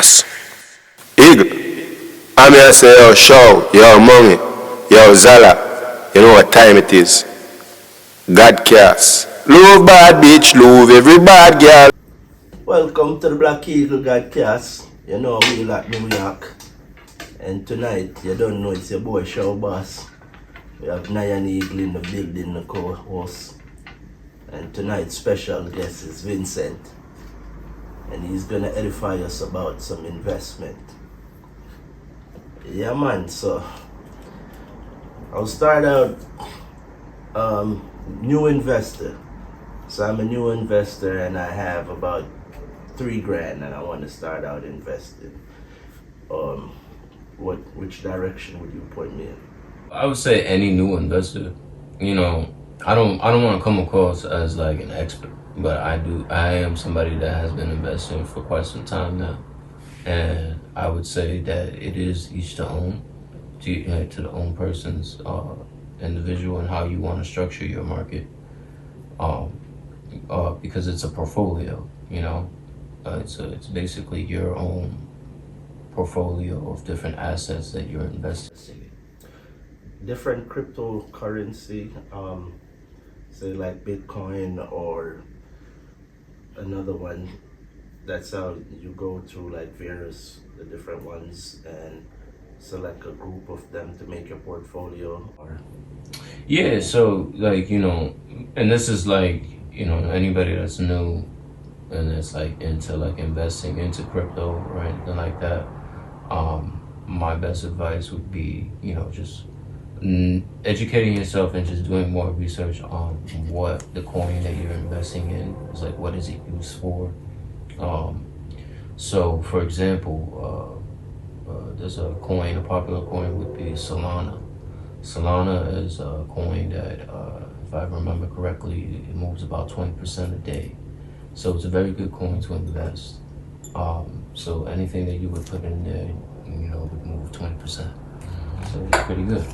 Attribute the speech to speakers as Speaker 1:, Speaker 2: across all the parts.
Speaker 1: Yes. Eagle. I'm here to say, yo, Show, yo, Money, yo, Zala. You know what time it is. Gadcast. Love bad bitch, love every bad girl.
Speaker 2: Welcome to the BlackEagle Gadcast. You know we like New York. And tonight, you don't know, it's your boy Shouboss. We have NianEagle in the building, the co-host. And tonight's special guest is Vincent. And he's gonna edify us about some investment. Yeah man, so I'll start out new investor. So I'm a new investor and I have about $3,000 and I want to start out investing. Which direction would you point me in?
Speaker 3: I would say any new investor. You know, I don't want to come across as like an expert, but I am somebody that has been investing for quite some time now, and I would say that it is each to own, to the own person's individual and how you want to structure your market, because it's a portfolio. You know, it's basically your own portfolio of different assets that you're investing in.
Speaker 2: Different cryptocurrency, say like Bitcoin or another one. That's how you go through like the different ones and select a group of them to make your portfolio.
Speaker 3: Yeah, so like, and this is like, anybody that's new and that's like into like investing into crypto or anything like that, my best advice would be, just educating yourself and just doing more research on what the coin that you're investing in is, like what is it used for. So for example, there's a popular coin would be Solana. Solana is a coin that, if I remember correctly, it moves about 20% a day. So it's a very good coin to invest. So anything that you would put in there, would move 20%. So it's pretty good.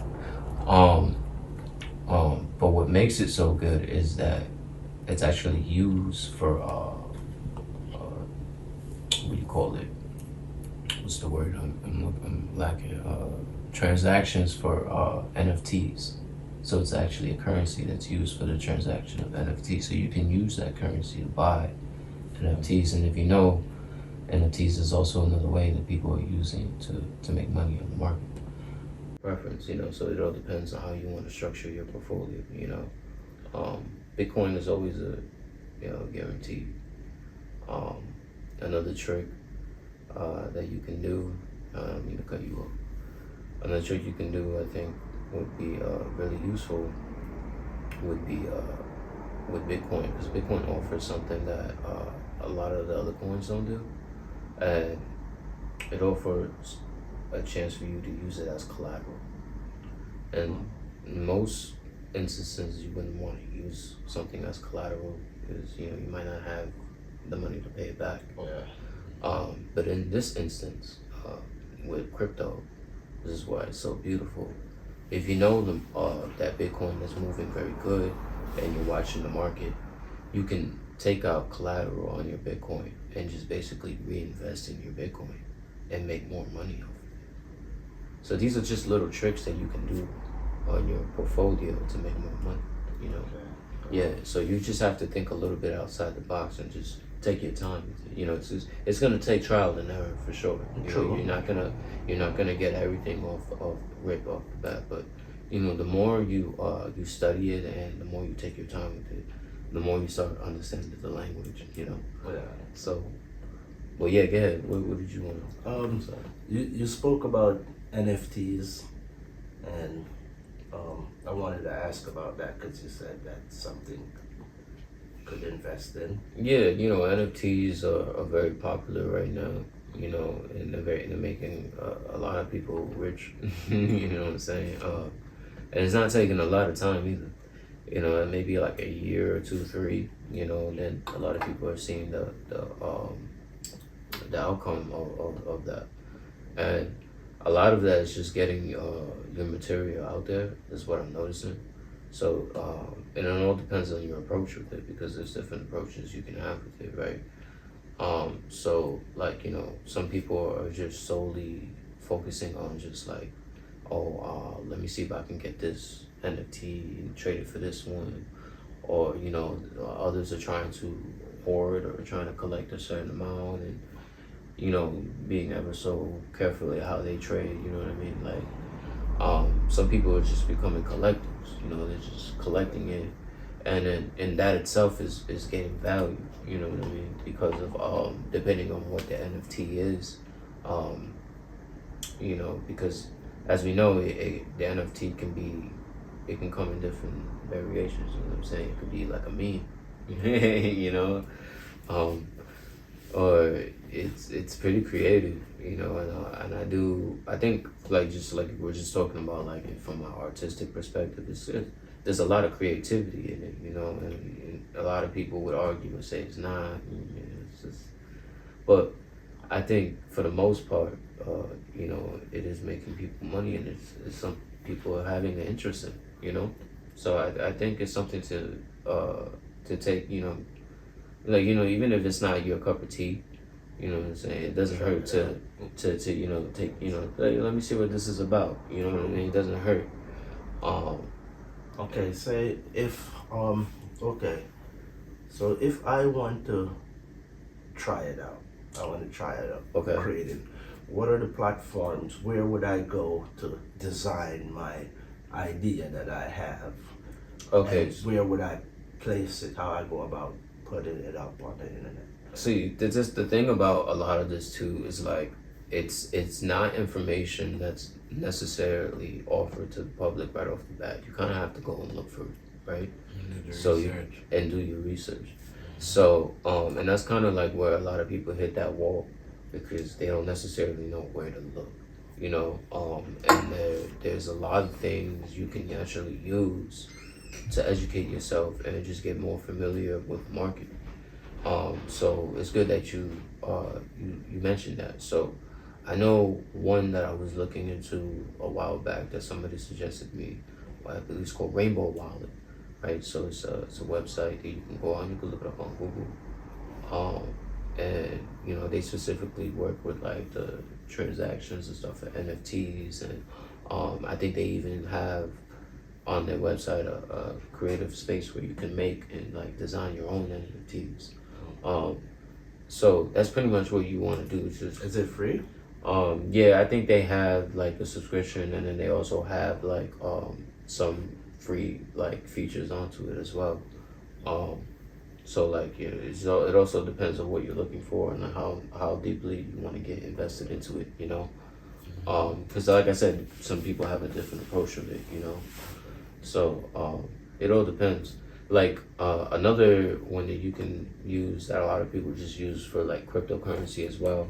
Speaker 3: But what makes it so good is that it's actually used for, what do you call it? What's the word? I'm lacking. Transactions for NFTs. So it's actually a currency that's used for the transaction of NFTs. So you can use that currency to buy NFTs. And if you know, NFTs is also another way that people are using to make money on the market. Preference, so it all depends on how you want to structure your portfolio, Bitcoin is always a, guaranteed. Another trick that you can do, to cut you off. Another trick you can do, I think, would be really useful would be with Bitcoin, because Bitcoin offers something that a lot of the other coins don't do, and it offers a chance for you to use it as collateral. And in most instances, you wouldn't want to use something as collateral because you might not have the money to pay it back. But in this instance, with crypto, this is why it's so beautiful. If you know that Bitcoin is moving very good and you're watching the market, you can take out collateral on your Bitcoin and just basically reinvest in your Bitcoin and make more money off it. So these are just little tricks that you can do on your portfolio to make more money, Yeah, so you just have to think a little bit outside the box and just take your time with it. It's gonna take trial and error for sure. You're not gonna get everything off the bat, but the more you study it and the more you take your time with it, the more you start understanding the language, So, well, yeah, go ahead. What did you want to?
Speaker 2: You spoke about NFTs, and I wanted to ask about that because you said that's something you could invest in.
Speaker 3: Yeah, NFTs are very popular right now. And they're making a lot of people rich. You know what I'm saying? And it's not taking a lot of time either. It may be like a year or 2, 3. And then a lot of people are seeing the outcome of that, and a lot of that is just getting your material out there, is what I'm noticing. So, and it all depends on your approach with it, because there's different approaches you can have with it, right? So like, you know, some people are just solely focusing on just like, oh, let me see if I can get this NFT and trade it for this one, or you know, others are trying to hoard or trying to collect a certain amount, and you know, being ever so carefully how they trade. You know what I mean? Like, some people are just becoming collectors. You know, they're just collecting it, and then and that itself is gaining value. You know what I mean? Because of depending on what the NFT is, um, you know, because as we know, the NFT can be, it can come in different variations. You know what I'm saying? It could be like a meme, you know, um, or it's pretty creative, you know, and I think like just like we're just talking about like from an artistic perspective, there's a lot of creativity in it, you know, and a lot of people would argue and say it's not, it's just, but I think for the most part, you know, it is making people money, and it's some people are having an interest in, you know, so I think it's something to take, you know, like, you know, even if it's not your cup of tea, you know what I'm saying, it doesn't hurt to you know, take, you know, let me see what this is about, you know what I mean, it doesn't hurt.
Speaker 2: Okay, say if okay, so if I want to try it out,
Speaker 3: Okay.
Speaker 2: create it. What are the platforms? Where would I go to design my idea that I have?
Speaker 3: Okay.
Speaker 2: And where would I place it? How I go about putting it up on the internet?
Speaker 3: See, just the thing about a lot of this too is like it's not information that's necessarily offered to the public right off the bat. You kind of have to go and look for it, right? So and do your research. So and that's kind of like where a lot of people hit that wall, because they don't necessarily know where to look, you know. And there's a lot of things you can actually use to educate yourself and just get more familiar with the market. So it's good that you mentioned that. So I know one that I was looking into a while back that somebody suggested me. I believe it's called Rainbow Wallet, right? So it's a website that you can go on. You can look it up on Google. And you know, they specifically work with like the transactions and stuff for NFTs, and I think they even have on their website a creative space where you can make and like design your own NFTs. So that's pretty much what you want to do.
Speaker 2: Is it free?
Speaker 3: Yeah, I think they have like a subscription, and then they also have like some free like features onto it as well. So like, yeah, it also depends on what you're looking for and how deeply you want to get invested into it, you know. Because like I said, some people have a different approach of it, you know. So it all depends. Like another one that you can use that a lot of people just use for like cryptocurrency as well,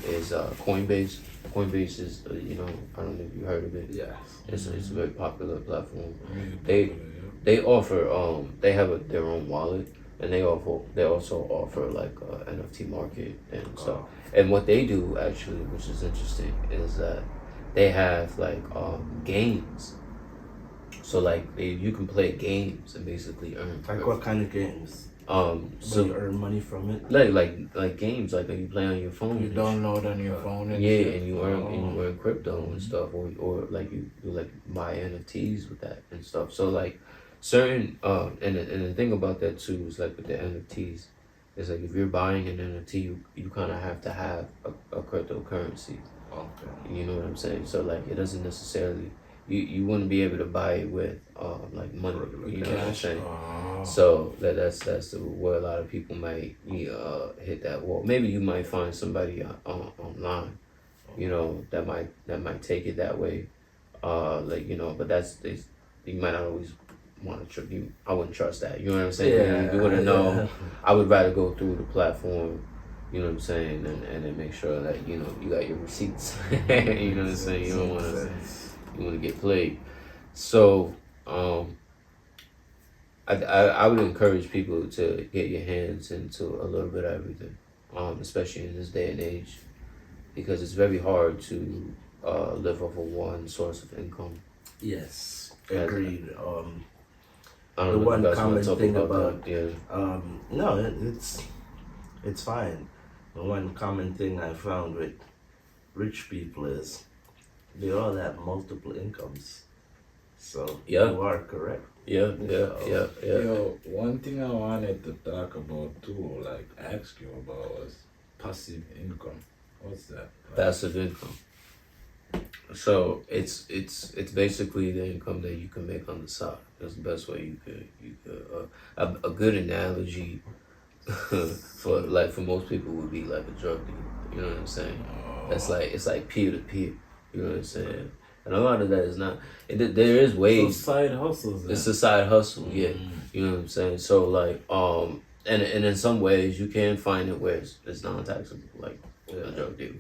Speaker 3: is Coinbase. Coinbase is, you know, I don't know if you heard of it.
Speaker 2: Yes.
Speaker 3: It's a very popular platform.
Speaker 4: Really
Speaker 3: They offer they have their own wallet, and they also offer like a NFT market and stuff. And what they do actually, which is interesting, is that they have like games. So like you can play games and basically earn.
Speaker 2: Like what kind of games?
Speaker 3: So
Speaker 2: you earn money from it?
Speaker 3: Like games like you play on your phone.
Speaker 4: You download on your phone and
Speaker 3: yeah,
Speaker 4: shit?
Speaker 3: and you earn crypto and stuff, or like you like buy NFTs with that and stuff. So like certain and the thing about that too is like with the NFTs, is like if you're buying an NFT, you kind of have to have a cryptocurrency.
Speaker 2: Okay.
Speaker 3: You know what I'm saying? So like it doesn't necessarily, you wouldn't be able to buy it with like money. You know what I'm saying? So that's where a lot of people might hit that wall. Maybe you might find somebody online, you know, that might take it that way. Like, you know, but you might not always want to I wouldn't trust that. You know what I'm saying?
Speaker 2: Yeah,
Speaker 3: you wouldn't know.
Speaker 2: yeah.
Speaker 3: I would rather go through the platform. You know what I'm saying, and then make sure that you know you got your receipts. You know what I'm saying. You don't want to get played. So I would encourage people to get your hands into a little bit of everything, especially in this day and age, because it's very hard to live off of one source of income.
Speaker 2: Yes, agreed.
Speaker 3: I
Speaker 2: The
Speaker 3: don't know
Speaker 2: one
Speaker 3: if you guys want
Speaker 2: common
Speaker 3: to talk
Speaker 2: thing
Speaker 3: about
Speaker 2: about
Speaker 3: that. Yeah.
Speaker 2: no, it's it's fine. The one common thing I found with rich people is they all have multiple incomes. So
Speaker 3: Yeah.
Speaker 2: you are correct.
Speaker 3: Yeah.
Speaker 4: Yo, one thing I wanted to talk about too, like ask you about, was passive income. What's that?
Speaker 3: Passive income. So it's basically the income that you can make on the side. That's the best way you could a good analogy for most people would be like a drug deal. You know what I'm saying? That's like, it's like peer to peer. You know what I'm saying? And a lot of that is not. There is
Speaker 4: So
Speaker 3: ways.
Speaker 4: side hustles.
Speaker 3: It's a side hustle, yeah. You know what I'm saying? So like, and in some ways you can find it where it's non-taxable, like a drug deal.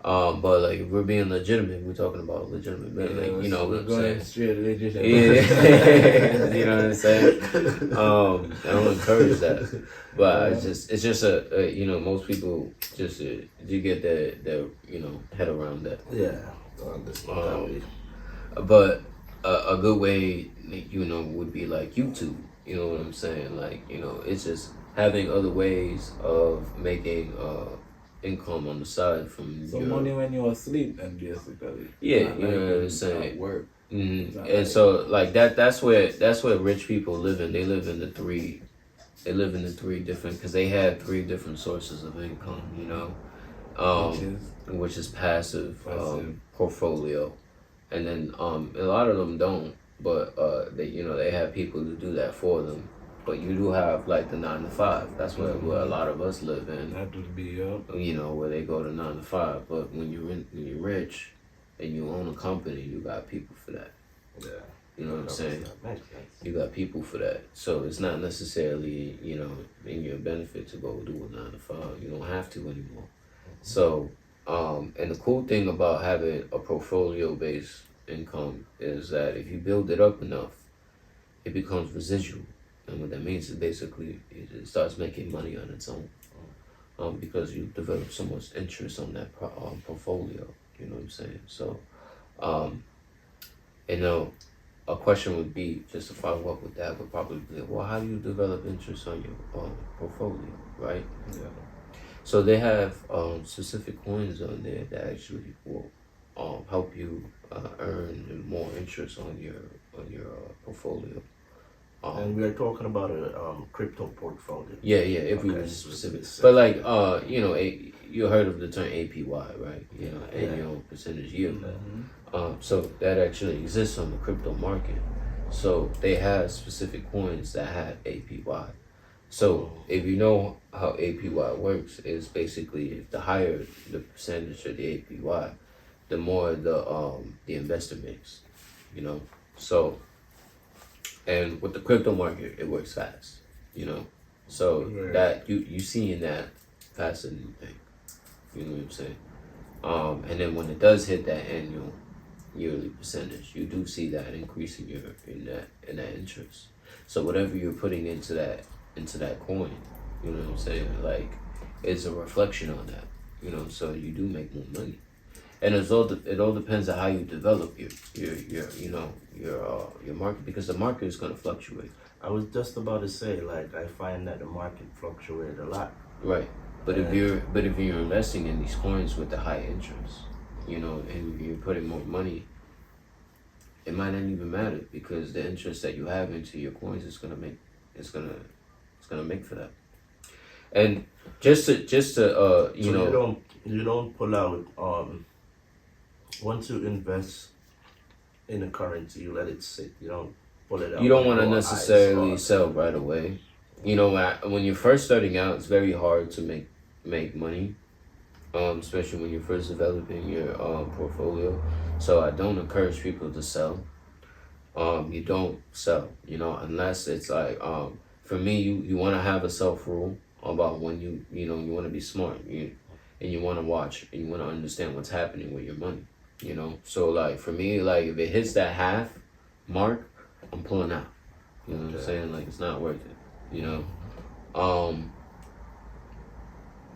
Speaker 3: But like if we're being legitimate, we're talking about legitimate, like, you know what I'm saying?
Speaker 4: Straight legitimate.
Speaker 3: Yeah, you know what I'm saying. I don't encourage that, but it's just a you know, most people just you get their you know, head around that.
Speaker 2: Yeah. I understand.
Speaker 3: But a good way, you know, would be like YouTube. You know what I'm saying? Like, you know, it's just having other ways of making income on the side from
Speaker 4: So
Speaker 3: your
Speaker 4: money when you're asleep, and basically.
Speaker 3: Yeah,
Speaker 4: Not
Speaker 3: you
Speaker 4: like
Speaker 3: know what I'm
Speaker 4: at
Speaker 3: saying.
Speaker 4: work.
Speaker 3: Mm-hmm.
Speaker 4: Not
Speaker 3: And
Speaker 4: like-
Speaker 3: so like that's where rich people live in. They live in the three. They live in the three different, because they have three different sources of income. You know, which is passive. Portfolio, and then a lot of them don't, but they, you know, they have people to do that for them. But you do have like the 9 to 5. That's where a lot of us live in.
Speaker 4: That would be
Speaker 3: You know, where they go to 9 to 5. But when you're rich and you own a company, you got people for that.
Speaker 2: Yeah.
Speaker 3: You know what I'm saying?
Speaker 2: That makes sense.
Speaker 3: You got people for that. So it's not necessarily, you know, in your benefit to go do a 9 to 5. You don't have to anymore. So, and the cool thing about having a portfolio based income is that if you build it up enough, it becomes residual. And what that means is basically it starts making money on its own. Because you develop so much interest on that portfolio. You know what I'm saying? So, you know, a question would be, just to follow up with that, would probably be, well, how do you develop interest on your portfolio, right?
Speaker 2: Yeah.
Speaker 3: So they have specific coins on there that actually will help you earn more interest on your portfolio.
Speaker 2: And we're talking about a crypto portfolio.
Speaker 3: Yeah, if we
Speaker 2: Okay,
Speaker 3: were specific.
Speaker 2: specific.
Speaker 3: But like, you know, you heard of the term APY, right? You know, annual percentage yield. So that actually exists on the crypto market. So they have specific coins that have APY. So if you know how APY works, is basically if the higher the percentage of the APY, the more the investor makes. You know, so. And with the crypto market, it works fast, you know. So that you seeing that faster than you think. You know what I'm saying? And then when it does hit that yearly percentage, you do see that increase in that interest. So whatever you're putting into that coin, you know what I'm saying? Like, it's a reflection on that. You know, so you do make more money. And it all depends on how you develop your market, because the market is going to fluctuate.
Speaker 2: I was just about to say, like, I find that the market fluctuates a lot.
Speaker 3: Right. But if you're investing in these coins with the high interest, you know, and you're putting more money, it might not even matter, because the interest that you have into your coins is gonna make for that. And just to you
Speaker 2: So
Speaker 3: know,
Speaker 2: you don't pull out once you invest in a currency, you let it sit. You don't pull it out.
Speaker 3: you don't want to
Speaker 2: with your
Speaker 3: necessarily
Speaker 2: eyes
Speaker 3: sell right away. You know, when you're first starting out, it's very hard to make money, especially when you're first developing your portfolio. So I don't encourage people to sell. You don't sell, you know, unless it's like, for me, you want to have a self rule about when you want to be smart, and you want to watch and you want to understand what's happening with your money, you know. So like for me, like if it hits that half mark, I'm pulling out. You know what I'm saying? Like, it's not worth it, you know.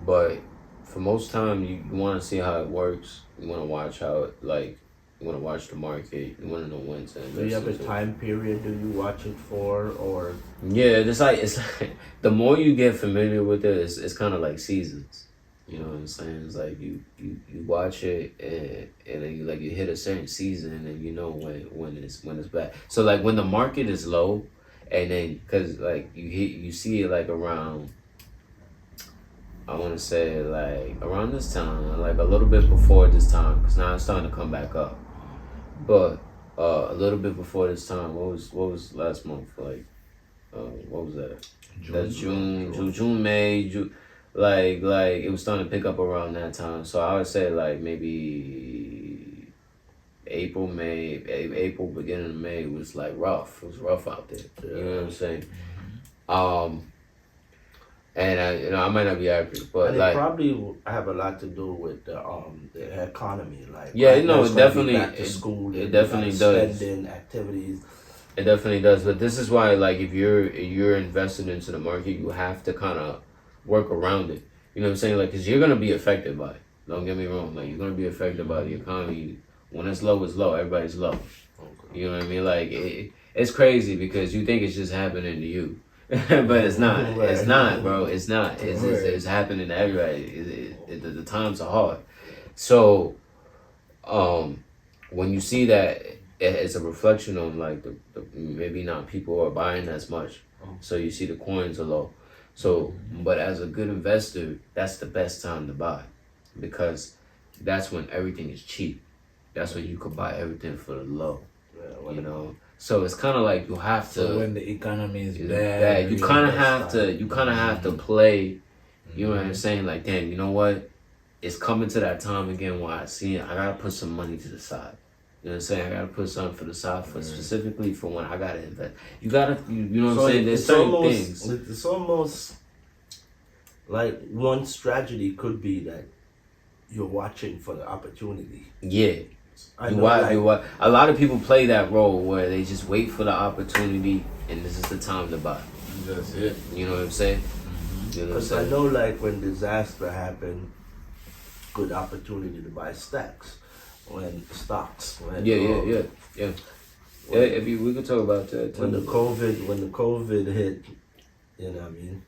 Speaker 3: But for most time, you want to see how it works. You want to watch how it, like, You want to watch the market. You want to know when to invest.
Speaker 2: Do you have a
Speaker 3: into it.
Speaker 2: time period do you watch it for, or
Speaker 3: Yeah, it's like the more you get familiar with it, it's kind of like seasons. You know what I'm saying? It's like you watch it and then you hit a certain season and you know when it's back. So like when the market is low, and then because like you see it like around, I want to say like around this time, like a little bit before this time, because now it's starting to come back up. But a little bit before this time, what was last month like? What was that? That's June, May, June. Like it was starting to pick up around that time. So I would say like maybe April, beginning of May was like rough. It was rough out there. You know what I'm saying? And I might not be accurate, but
Speaker 2: and
Speaker 3: like
Speaker 2: it probably have a lot to do with the economy. Like
Speaker 3: yeah,
Speaker 2: right now
Speaker 3: it
Speaker 2: it's gonna be
Speaker 3: definitely
Speaker 2: back to school.
Speaker 3: it
Speaker 2: and
Speaker 3: definitely
Speaker 2: like
Speaker 3: does.
Speaker 2: spending activities.
Speaker 3: It definitely does. But this is why like if you're invested into the market, you have to kind of work around it. You know what I'm saying? Like, because you're going to be affected by it. Don't get me wrong. Like, you're going to be affected by the economy. When it's low, it's low. Everybody's low. You know what I mean? Like, it's crazy because you think it's just happening to you. But it's not. It's not, bro. It's not. It's happening to everybody. The times are hard. So, when you see that, it's a reflection on, like, the maybe not people are buying as much. So, you see the coins are low. So, but as a good investor, that's the best time to buy because that's when everything is cheap. That's when you could buy everything for the low, you know? So it's kind of like you have to.
Speaker 4: So when the economy is bad,
Speaker 3: you kind of have to play, you know what I'm saying? Like, damn, you know what? It's coming to that time again where I see it. I got to put some money to the side. You know what I'm saying? I gotta put something for the side for specifically for when I gotta invest. You gotta, you know what I'm saying? There's certain things.
Speaker 2: It's almost like one strategy could be that you're watching for the opportunity.
Speaker 3: Yeah. You watch. A lot of people play that role where they just wait for the opportunity and this is the time to buy.
Speaker 4: That's it.
Speaker 3: You know what I'm saying? You know what I'm
Speaker 2: Because I
Speaker 3: saying?
Speaker 2: know, like when disaster happened, good opportunity to buy stocks. When stocks.
Speaker 3: Yeah. If we could talk about that too.
Speaker 2: When the COVID hit, you know what I mean.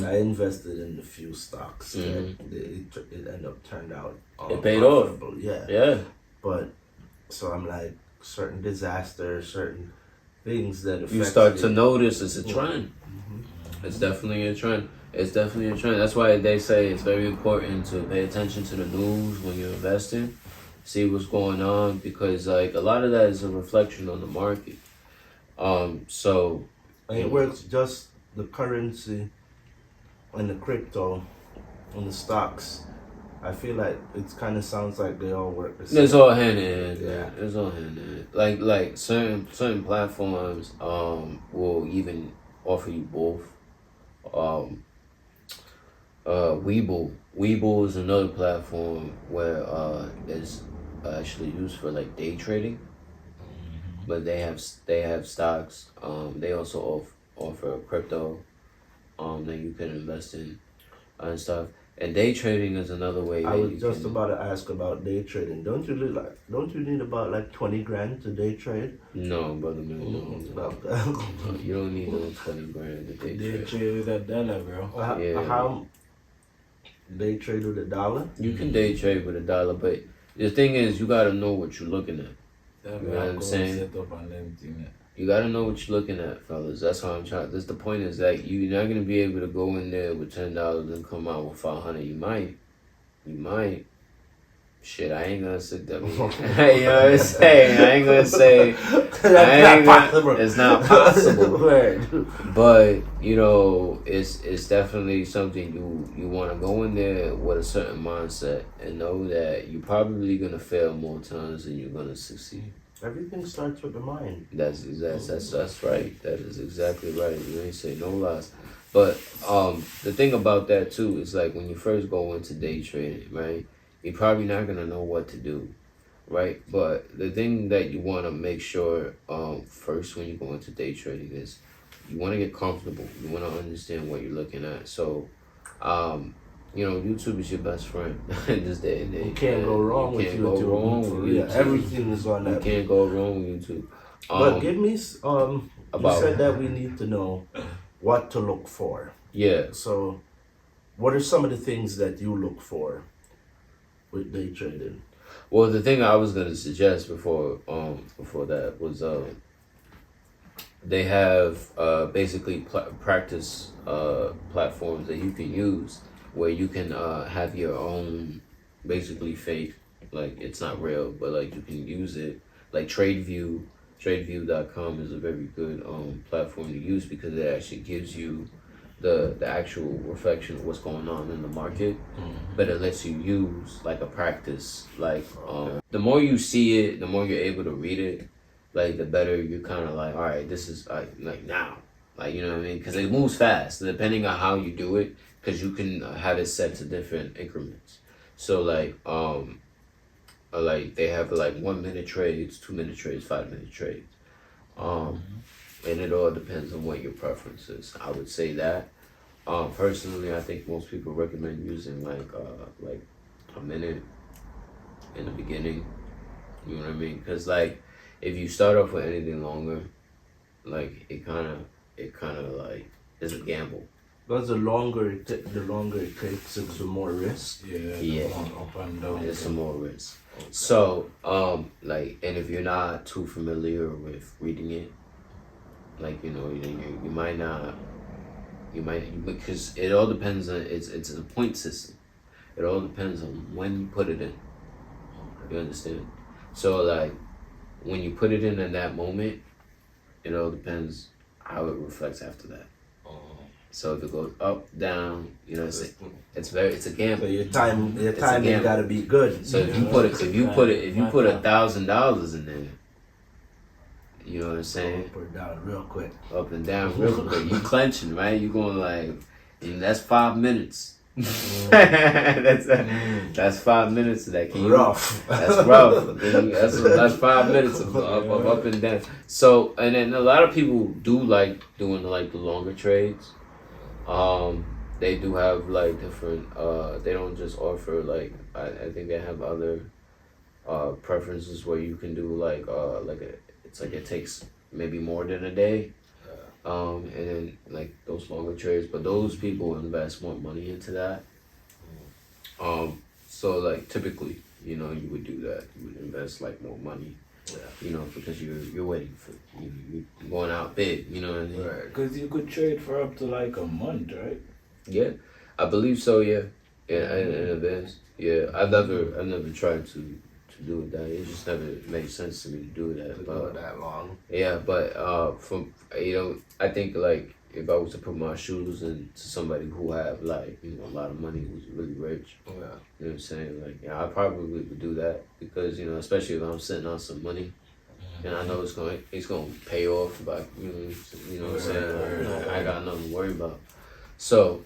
Speaker 2: I invested in a few stocks. It ended up turned out.
Speaker 3: It paid off.
Speaker 2: Yeah. But so I'm like certain disasters, certain things that affect
Speaker 3: you start to notice it's a trend. It's definitely a trend. That's why they say it's very important to pay attention to the news when you're investing. See what's going on because like a lot of that is a reflection on the market. So
Speaker 2: and it works just the currency and the crypto and the stocks. I feel like it kind of sounds like they all work the same.
Speaker 3: It's all hand in hand.
Speaker 2: Yeah.
Speaker 3: It's all hand in hand. Like certain platforms will even offer you both. Webull is another platform where it's actually used for like day trading, but they have stocks. They also offer crypto that you can invest in and stuff. And day trading is another way.
Speaker 2: I was just about to ask about day trading. Don't you need about like 20 grand to day trade?
Speaker 3: No, brother man. No. You don't need no 20 grand to day trade.
Speaker 4: Day trade with a dollar, bro.
Speaker 2: How day trade with $1?
Speaker 3: You can day trade with $1, but the thing is, you gotta know what you're looking at. You know what I'm saying?
Speaker 4: Set up on them thing.
Speaker 3: You gotta know what you're looking at, fellas. That's what I'm trying. That's the point is that you're not gonna be able to go in there with $10 and come out with 500. You might. Shit, I ain't gonna sit there. You know what I'm saying? I ain't gonna say. It's not possible. But you know, it's definitely something you want to go in there with a certain mindset and know that you're probably gonna fail more times than you're gonna succeed.
Speaker 2: Everything starts with the mind.
Speaker 3: That's right. That is exactly right. You ain't say no lies. But the thing about that too is like when you first go into day trading, right? You're probably not gonna know what to do, right? But the thing that you want to make sure first when you go into day trading is you want to get comfortable. You want to understand what you're looking at. So YouTube is your best friend in this day and age.
Speaker 2: You can't go wrong with
Speaker 3: can't go
Speaker 2: YouTube.
Speaker 3: wrong
Speaker 2: For
Speaker 3: with
Speaker 2: real.
Speaker 3: YouTube.
Speaker 2: Everything is on
Speaker 3: You
Speaker 2: that.
Speaker 3: can't go wrong with YouTube.
Speaker 2: But give me you
Speaker 3: about-
Speaker 2: said that we need to know what to look for.
Speaker 3: Yeah.
Speaker 2: So, what are some of the things that you look for with day trading?
Speaker 3: Well, the thing I was gonna suggest before that was they have basically practice platforms that you can use where you can have your own basically fake, like it's not real, but like you can use it. Like tradeview.com is a very good platform to use because it actually gives you the actual reflection of what's going on in the market, but it lets you use like a practice. Like the more you see it, the more you're able to read it, like the better you're kind of like, all right, this is like now, like, you know what I mean? Because it moves fast depending on how you do it, because you can have it set to different increments. So like they have like 1 minute trades, 2 minute trades, 5 minute trades. And it all depends on what your preference is. I would say that. Personally, I think most people recommend using like a minute in the beginning. You know what I mean? Because like if you start off with anything longer, like it kind of like is a gamble.
Speaker 2: Because the longer it takes, it's the more risk.
Speaker 3: Yeah.
Speaker 4: Up and down.
Speaker 3: There's some more risk. So like, and if you're not too familiar with reading it, like, you might not, because it all depends on, it's a point system. It all depends on when you put it in. You understand? So like when you put it in at that moment, it all depends how it reflects after that. So if it goes up, down, it's a gamble.
Speaker 2: So your timing gotta be good.
Speaker 3: So if you put $1,000 in there, you know what I'm saying?
Speaker 2: Put it down real quick.
Speaker 3: Up and down real quick. You clenching, right? You going like, and that's 5 minutes. That's 5 minutes of that.
Speaker 2: Rough.
Speaker 3: That's rough. That's 5 minutes of up and down. So, and then a lot of people do like doing like the longer trades. They do have like different. They don't just offer like. I think they have other preferences where you can do like it's like it takes maybe more than a day. And then like those longer trades, but those people invest more money into that. So like typically, you would do that. You would invest like more money, because you're waiting for you're going out big. You know what I mean?
Speaker 4: Right, because you could trade for up to like a month, right?
Speaker 3: Yeah, I believe so. Yeah, in advance. Yeah, I've never tried to do it that. It just never made sense to me to do that.
Speaker 2: Not that long.
Speaker 3: Yeah, but I think like if I was to put my shoes into somebody who have like a lot of money, who's really rich,
Speaker 2: Yeah.
Speaker 3: you know what I'm saying? Like, I probably would do that because especially if I'm sitting on some money, and I know it's gonna pay off. But you know what I'm saying? Like, I got nothing to worry about. So,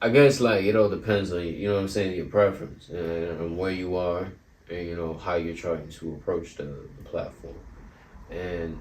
Speaker 3: I guess like it all depends on you know what I'm saying, your preference and where you are and how you're trying to approach the platform. And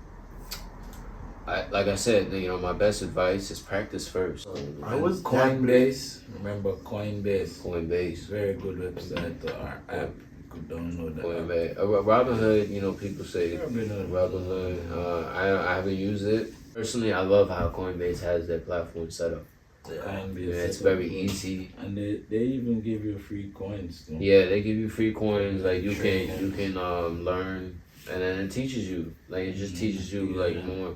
Speaker 3: like I said, my best advice is practice first.
Speaker 2: I was
Speaker 4: Coinbase. Remember Coinbase?
Speaker 3: Coinbase.
Speaker 4: Very good website or app. You could download that.
Speaker 3: Coinbase. Robinhood, people say
Speaker 4: Robinhood.
Speaker 3: I haven't used it. Personally, I love how Coinbase has their platform set up.
Speaker 4: Coinbase.
Speaker 3: Yeah, it's very easy.
Speaker 4: And they even give you free coins too.
Speaker 3: Yeah, they give you free coins. Like you can learn, and then it teaches you. Like it just teaches you like more.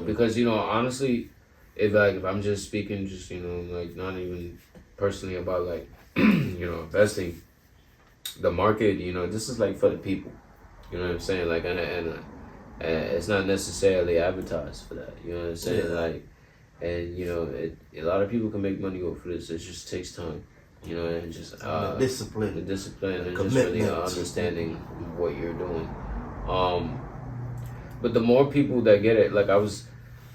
Speaker 3: Because honestly, if I'm just speaking, just like not even personally about like investing, the market. This is like for the people. You know what I'm saying? Like and it's not necessarily advertised for that. You know what I'm saying?
Speaker 2: Yeah.
Speaker 3: Like. And a lot of people can make money off of this. It just takes time, and just
Speaker 2: the discipline,
Speaker 3: and just really
Speaker 2: commitment.
Speaker 3: understanding what you're doing. But the more people that get it, like I was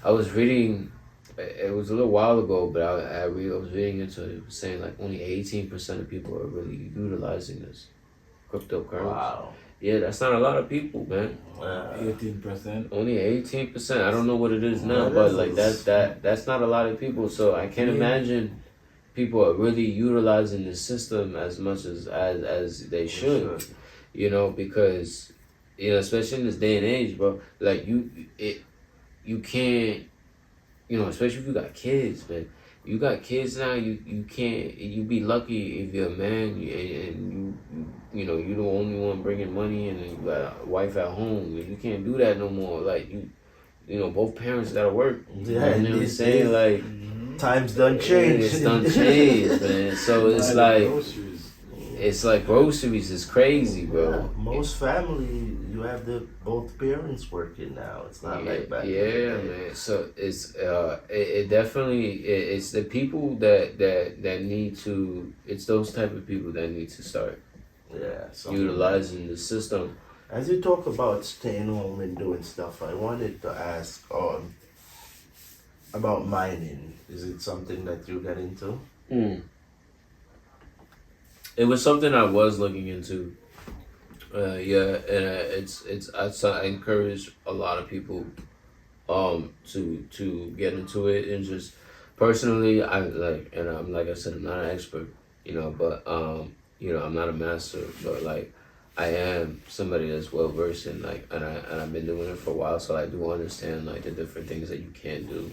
Speaker 3: reading, it was a little while ago, but I was reading into it. It was saying like only 18% of people are really utilizing this cryptocurrency.
Speaker 2: Wow.
Speaker 3: Yeah, that's not a lot of people, man.
Speaker 4: 18%.
Speaker 3: Only 18%. I don't know what it is now, but like that's not a lot of people. So I can't imagine people are really utilizing the system as much as they should. You know, because you know, especially in this day and age, bro. Like you can't, you know, especially if you got kids, man. You got kids now. You can't. You be lucky if you're a man and you know you're the only one bringing money and you got a wife at home. You can't do that no more. Like you know, both parents gotta work.
Speaker 2: Yeah,
Speaker 3: you know what I'm saying? Like
Speaker 2: times done change.
Speaker 3: it's done changed, man. So it's like groceries is crazy, bro.
Speaker 2: Yeah, most family, you have both parents working now. It's not like back.
Speaker 3: Yeah, man. So it's it definitely it's the people that need to. It's those type of people that need to start utilizing the system.
Speaker 2: As you talk about staying home and doing stuff, I wanted to ask about mining. Is it something that you get into?
Speaker 3: It was something I was looking into. Yeah, and I encourage a lot of people to get into it, and just personally I like I said, I'm not an expert, you know, but you know, I'm not a master, but like I am somebody that's well versed in like and I've been doing it for a while, so I do understand like the different things that you can do.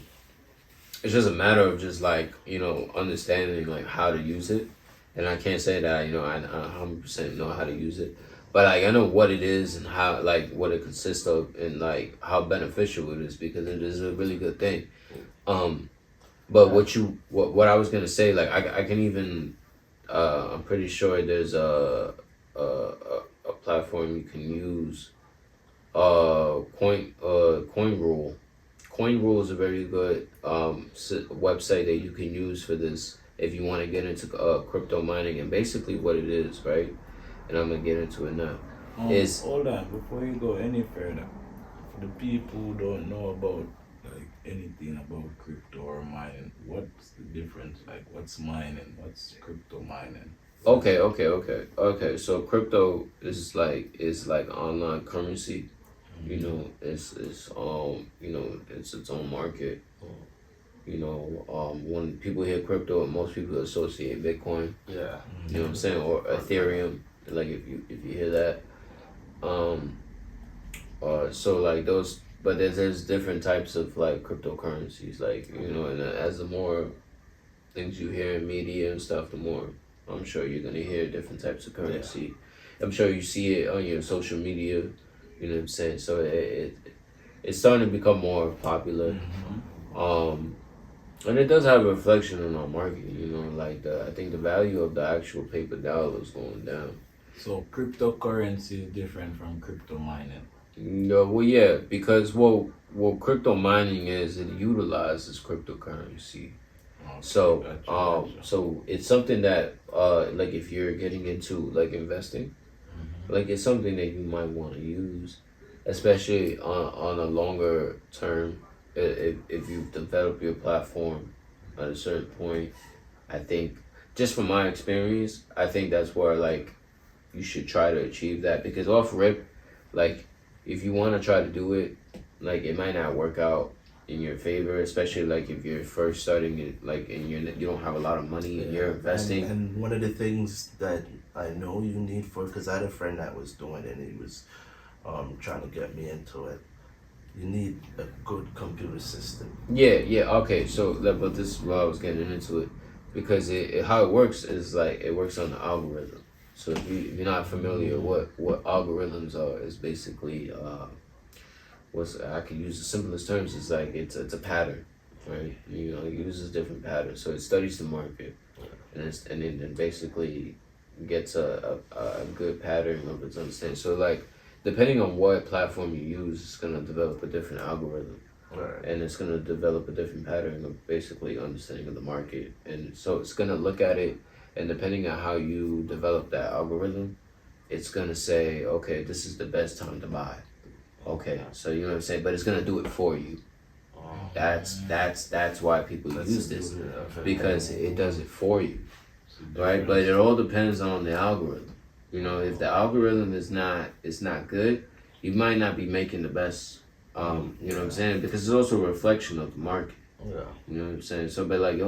Speaker 3: It's just a matter of just like, you know, understanding like how to use it. And I can't say that, you know, I 100% know how to use it. But like I know what it is and how, like, what it consists of and like how beneficial it is, because it is a really good thing. But what I was gonna say, like I can even I'm pretty sure there's a platform you can use. CoinRule. CoinRule is a very good website that you can use for this if you want to get into crypto mining. And basically what it is, right? And I'm gonna get into it now.
Speaker 4: Hold on, before you go any further, for the people who don't know about like anything about crypto or mining, what's the difference? Like, what's mining? What's crypto mining?
Speaker 3: Okay. So crypto is like online currency. You know, it's you know, it's its own market. You know, when people hear crypto, most people associate Bitcoin.
Speaker 2: Yeah.
Speaker 3: You know what I'm saying, or Ethereum. Like if you hear that, so like those, but there's different types of like cryptocurrencies. Like, you know, and as the more things you hear in media and stuff, the more I'm sure you're gonna hear different types of currency. Yeah. I'm sure you see it on your social media. You know what I'm saying? So it's starting to become more popular. And it does have a reflection on our market, you know, like I think the value of the actual paper dollar is going down.
Speaker 4: So cryptocurrency is different from crypto mining.
Speaker 3: No, well, yeah, because what crypto mining is, it utilizes cryptocurrency.
Speaker 4: Okay,
Speaker 3: So
Speaker 4: gotcha.
Speaker 3: so it's something that like if you're getting into like investing, like it's something that you might want to use, especially on a longer term. If you develop your platform at a certain point, I think, just from my experience, I think that's where like you should try to achieve that, because off rip, like if you want to try to do it, like it might not work out in your favor, especially like if you're first starting it, like and you don't have a lot of money and you're investing.
Speaker 2: And one of the things that I know you need because I had a friend that was doing it and he was trying to get me into it. You need a good computer system.
Speaker 3: Yeah, okay. So, but this is why I was getting into it, because how it works is like it works on the algorithm. So if you're not familiar what algorithms are, is basically I could use the simplest terms. It's like it's a pattern, right? You know, it uses different patterns. So it studies the market, and then basically gets a good pattern of its understanding. So like, depending on what platform you use, it's gonna develop a different algorithm.
Speaker 2: Right.
Speaker 3: And it's gonna develop a different pattern of basically understanding of the market. And so it's gonna look at it, and depending on how you develop that algorithm, it's gonna say, okay, this is the best time to buy. Okay, so you know what I'm saying? But it's gonna do it for you. That's why people use this, because it does it for you, right? But it all depends on the algorithm. You know, if the algorithm is not good, you might not be making the best. You know what I'm saying? Because it's also a reflection of the market.
Speaker 2: Yeah.
Speaker 3: You know what I'm saying? So, but like,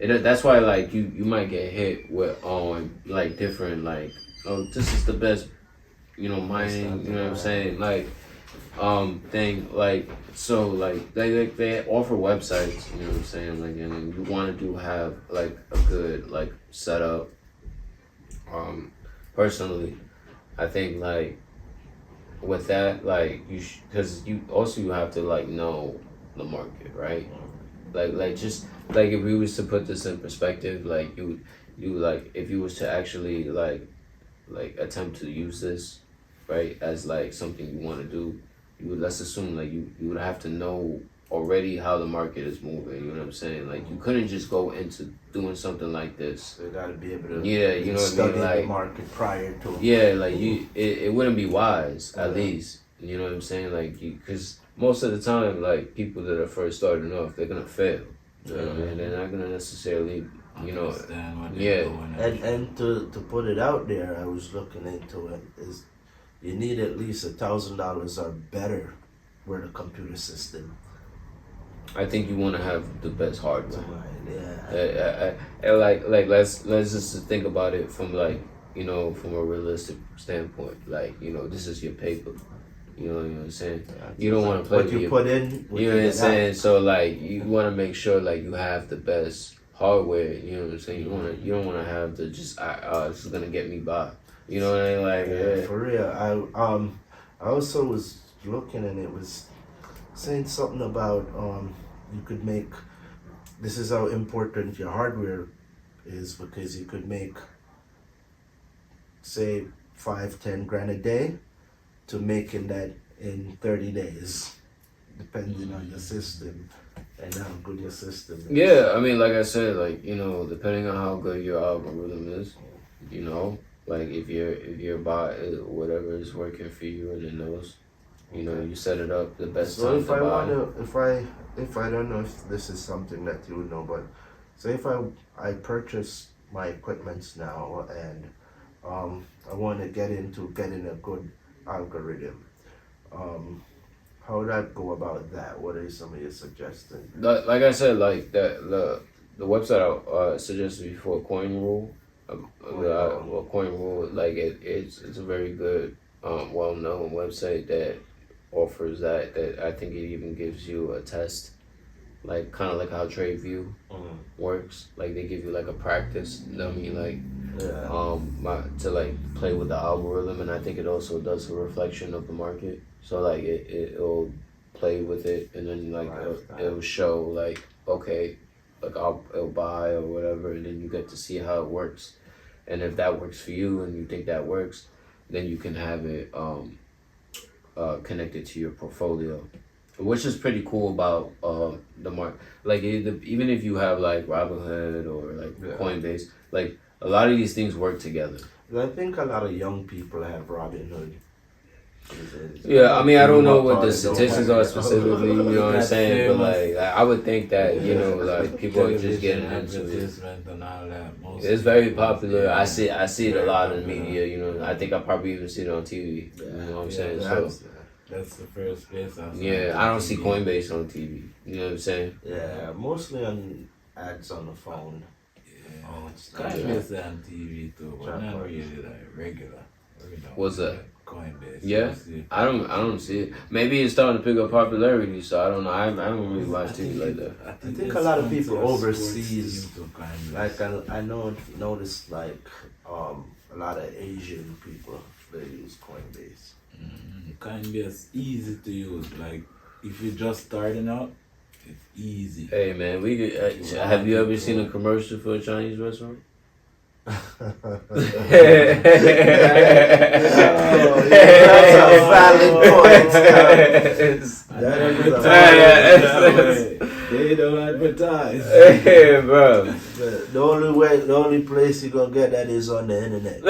Speaker 3: That's why like you might get hit with like different like, oh, this is the best, mining, you know what I'm saying, like thing, like, so like they offer websites, you know what I'm saying, like, and you want to have like a good like setup. Personally, I think like with that, like because you have to like know the market, right? Like just like if we was to put this in perspective, like you like if you was to actually like attempt to use this, right, as like something you want to do, you would, let's assume like you would have to know already how the market is moving. You know what I'm saying? Like you couldn't just go into doing something like this.
Speaker 2: So you gotta be able to
Speaker 3: You know what I
Speaker 2: study
Speaker 3: mean? Like
Speaker 2: the market prior to.
Speaker 3: yeah, like it wouldn't be wise at least. You know what I'm saying? Like because most of the time, like people that are first starting off, they're gonna fail. You know what I mean? They're not gonna necessarily,
Speaker 4: Understand what they're
Speaker 3: yeah.
Speaker 4: doing
Speaker 2: And to put it out there, I was looking into it, is you need at least $1,000 or better with a computer system.
Speaker 3: I think you want to have the best hardware.
Speaker 2: Yeah.
Speaker 3: Like let's just think about it from like from a realistic standpoint. Like this is your paper. You know what I'm saying? You don't want to play
Speaker 2: What
Speaker 3: with
Speaker 2: you
Speaker 3: your,
Speaker 2: put in.
Speaker 3: you know what I'm saying? So like you want to make sure like you have the best hardware. You know what I'm saying? You don't want to have the just this is gonna get me by. You know what I mean? Like
Speaker 2: Yeah, for real. I also was looking and it was saying something about you could make. This is how important your hardware is, because you could make, say, 5-10 grand a day to making that in 30 days, depending on your system and how good your system is.
Speaker 3: Yeah, I mean, like I said, like depending on how good your algorithm is, like if your bot whatever is working for you and it knows, you set it up the best
Speaker 2: So
Speaker 3: time
Speaker 2: if
Speaker 3: to
Speaker 2: I
Speaker 3: buy.
Speaker 2: wanna, if I don't know if this is something that you would know, but say if I purchase my equipments now and I want to get into getting a good algorithm, how would I go about that? What are some of your suggestions?
Speaker 3: Like I said, like the website I suggested before, CoinRule, CoinRule, like it's a very good, well known website that offers that I think it even gives you a test, like kind of like how TradeView works. Like they give you like a practice dummy, like to like play with the algorithm, and I think it also does a reflection of the market. So like it'll play with it, and then like it'll show like, okay, like it'll buy or whatever, and then you get to see how it works. And if that works for you and you think that works, then you can have it connected to your portfolio, which is pretty cool about the market. Like even if you have like Robinhood or like Coinbase, like a lot of these things work together.
Speaker 2: I think a lot of young people have Robinhood.
Speaker 3: Yeah, I mean, I don't know what the statistics are specifically, you know what I'm saying, but like I would think that like people are just getting into it.
Speaker 4: and all that.
Speaker 3: It's very popular. I see it a lot in the media. I think I probably even see it on TV. You know what I'm saying? So
Speaker 4: that's the first place I saw.
Speaker 3: yeah, I don't see Coinbase on TV. You know what I'm saying?
Speaker 2: Yeah, mostly on ads on the phone.
Speaker 4: Coinbase on TV too, but not really like regular.
Speaker 3: What's that?
Speaker 4: Coinbase.
Speaker 3: Yeah, I don't see it. Maybe it's starting to pick up popularity, so I don't know. I don't really watch TV like that.
Speaker 2: I think a lot of people overseas, like I noticed like a lot of Asian people, they use Coinbase.
Speaker 4: Coinbase easy to use. Like if you're just starting out, it's easy.
Speaker 3: Hey man, we could, have you ever seen a commercial for a Chinese restaurant?
Speaker 2: That's a valid point.
Speaker 4: They don't advertise.
Speaker 3: Hey, bro.
Speaker 2: The only place you're gonna get that is on the internet.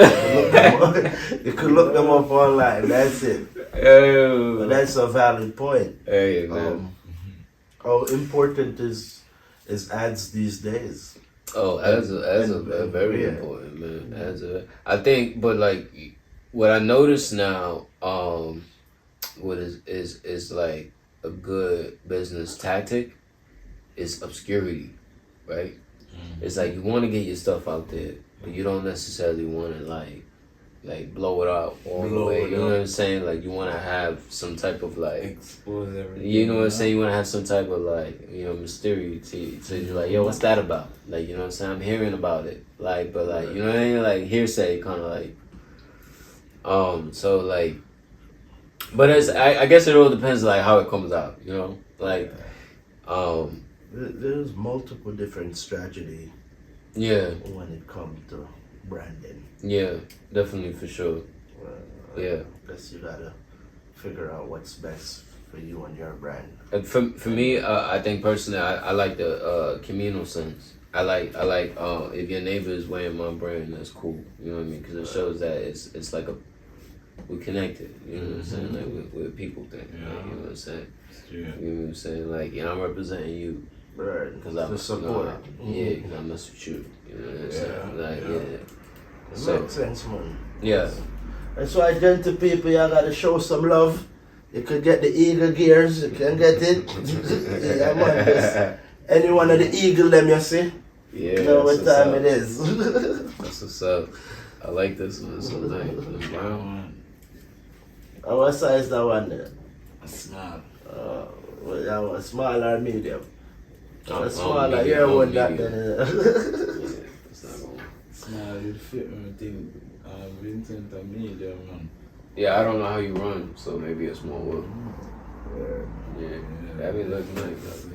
Speaker 2: You can look them up online. That's it. But that's a valid point.
Speaker 3: Hey man.
Speaker 2: How important is ads these days?
Speaker 3: Oh, ads are very important, man. I think, but like what I notice now, what is like a good business tactic is obscurity, right? It's like you want to get your stuff out there, but you don't necessarily want to like blow it out all the way. You know what I'm saying? Like you want to have some type of like
Speaker 4: expose everything.
Speaker 3: You know what I'm saying? You want to have some type of like mystery to you're like, yo, what's that about? Like you know what I'm saying? I'm hearing about it. Like, but like you know what I mean? Like hearsay, kind of like. So like, but I guess it all depends like how it comes out. You know, like.
Speaker 2: There's multiple different strategy.
Speaker 3: Yeah.
Speaker 2: When it comes to branding.
Speaker 3: Yeah, definitely for sure. Yeah.
Speaker 2: I guess you gotta figure out what's best for you and your brand.
Speaker 3: For me, I think personally, I like the communal sense. I like if your neighbor is wearing my brand, that's cool. You know what I mean? Because it shows that it's like we're connected. You know what I'm saying? Like we're people thing.
Speaker 4: Yeah.
Speaker 3: Like, you know what I'm saying?
Speaker 4: Yeah.
Speaker 3: You know what I'm saying? Like, I'm representing you.
Speaker 2: Right.
Speaker 3: Because I'm
Speaker 2: support.
Speaker 3: Yeah, because I mess with you. You know what I'm saying? Like,
Speaker 2: It
Speaker 3: So,
Speaker 2: makes sense, man.
Speaker 3: yeah.
Speaker 2: That's why, gentle people, you gotta show some love. You could get the eagle gears, you can get it. Yeah, man. Just any one of the eagle them you see.
Speaker 3: Yeah.
Speaker 2: You know what time
Speaker 3: up.
Speaker 2: it is.
Speaker 3: That's what's up. I like this one. It's so nice. Brown.
Speaker 2: What size that one there?
Speaker 4: Small.
Speaker 2: Well, that one small or medium? Smaller,
Speaker 3: medium,
Speaker 2: your one that
Speaker 3: medium.
Speaker 2: then.
Speaker 3: It's not going.
Speaker 4: Small, you fit me, I think. Vincent and medium, man.
Speaker 3: Yeah, I don't know how you run, so maybe a small will. Yeah. That be look nice.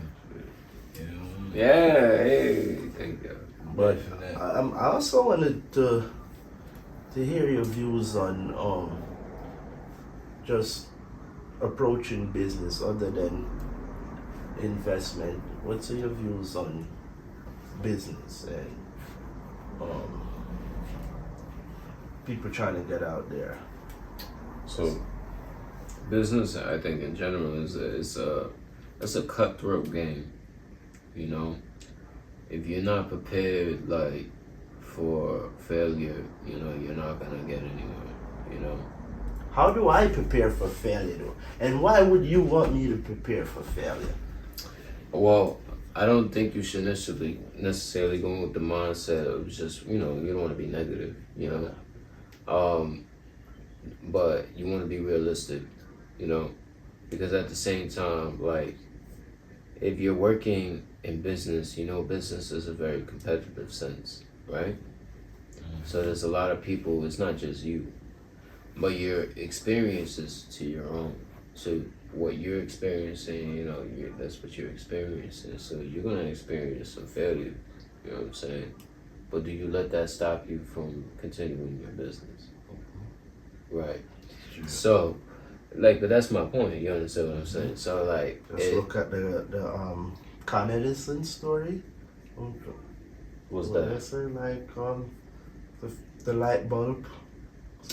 Speaker 3: Yeah, hey, thank you.
Speaker 2: But I also wanted to hear your views on just approaching business other than investment. What's your views on business and people trying to get out there?
Speaker 3: So, business, I think in general is a cutthroat game. You know, if you're not prepared like for failure, you know, you're not gonna get anywhere. You know.
Speaker 2: How do I prepare for failure though? And why would you want me to prepare for failure?
Speaker 3: Well, I don't think you should necessarily go with the mindset of just, you know, you don't want to be negative, you know. But you want to be realistic, you know, because at the same time, like, if you're working in business, you know, business is a very competitive sense, right? So there's a lot of people, it's not just you, but your experiences to your own. So what you're experiencing, you know, that's what you're experiencing. So you're going to experience some failure, you know what I'm saying? But do you let that stop you from continuing your business? Right. So, like, but that's my point. You understand what I'm saying? So, like,
Speaker 2: Just look at the Con Edison story.
Speaker 3: What's
Speaker 2: What
Speaker 3: that?
Speaker 2: I say, like the light bulb.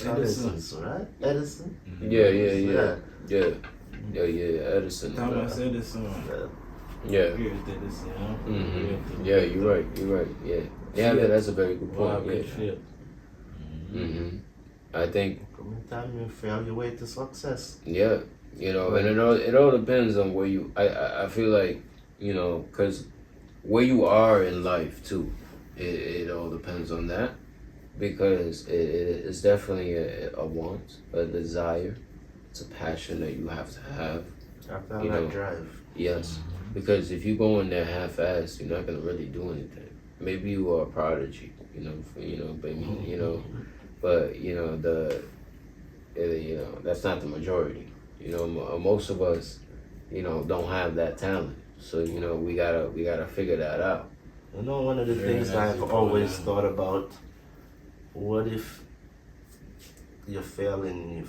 Speaker 2: Edison, right? Edison.
Speaker 3: Yeah. Edison.
Speaker 4: Thomas Edison.
Speaker 3: Yeah.
Speaker 4: Great Edison, you know?
Speaker 3: Mm-hmm. Yeah, you're right. Yeah. Yeah, that's a very good point. Yeah. I think.
Speaker 2: Time you fail your way to success.
Speaker 3: Yeah, you know, and it all depends on where you. I feel like, you know, because where you are in life too, it all depends on that, because it's definitely a want, a desire, it's a passion that you have to have.
Speaker 2: After
Speaker 3: You
Speaker 2: that
Speaker 3: know,
Speaker 2: drive.
Speaker 3: Yes, because if you go in there half-assed, you're not gonna really do anything. Maybe you are a prodigy, but that's not the majority. You know, most of us, you know, don't have that talent. So, you know, we gotta figure that out.
Speaker 2: You know, one of the things I've always thought about, what if you're failing,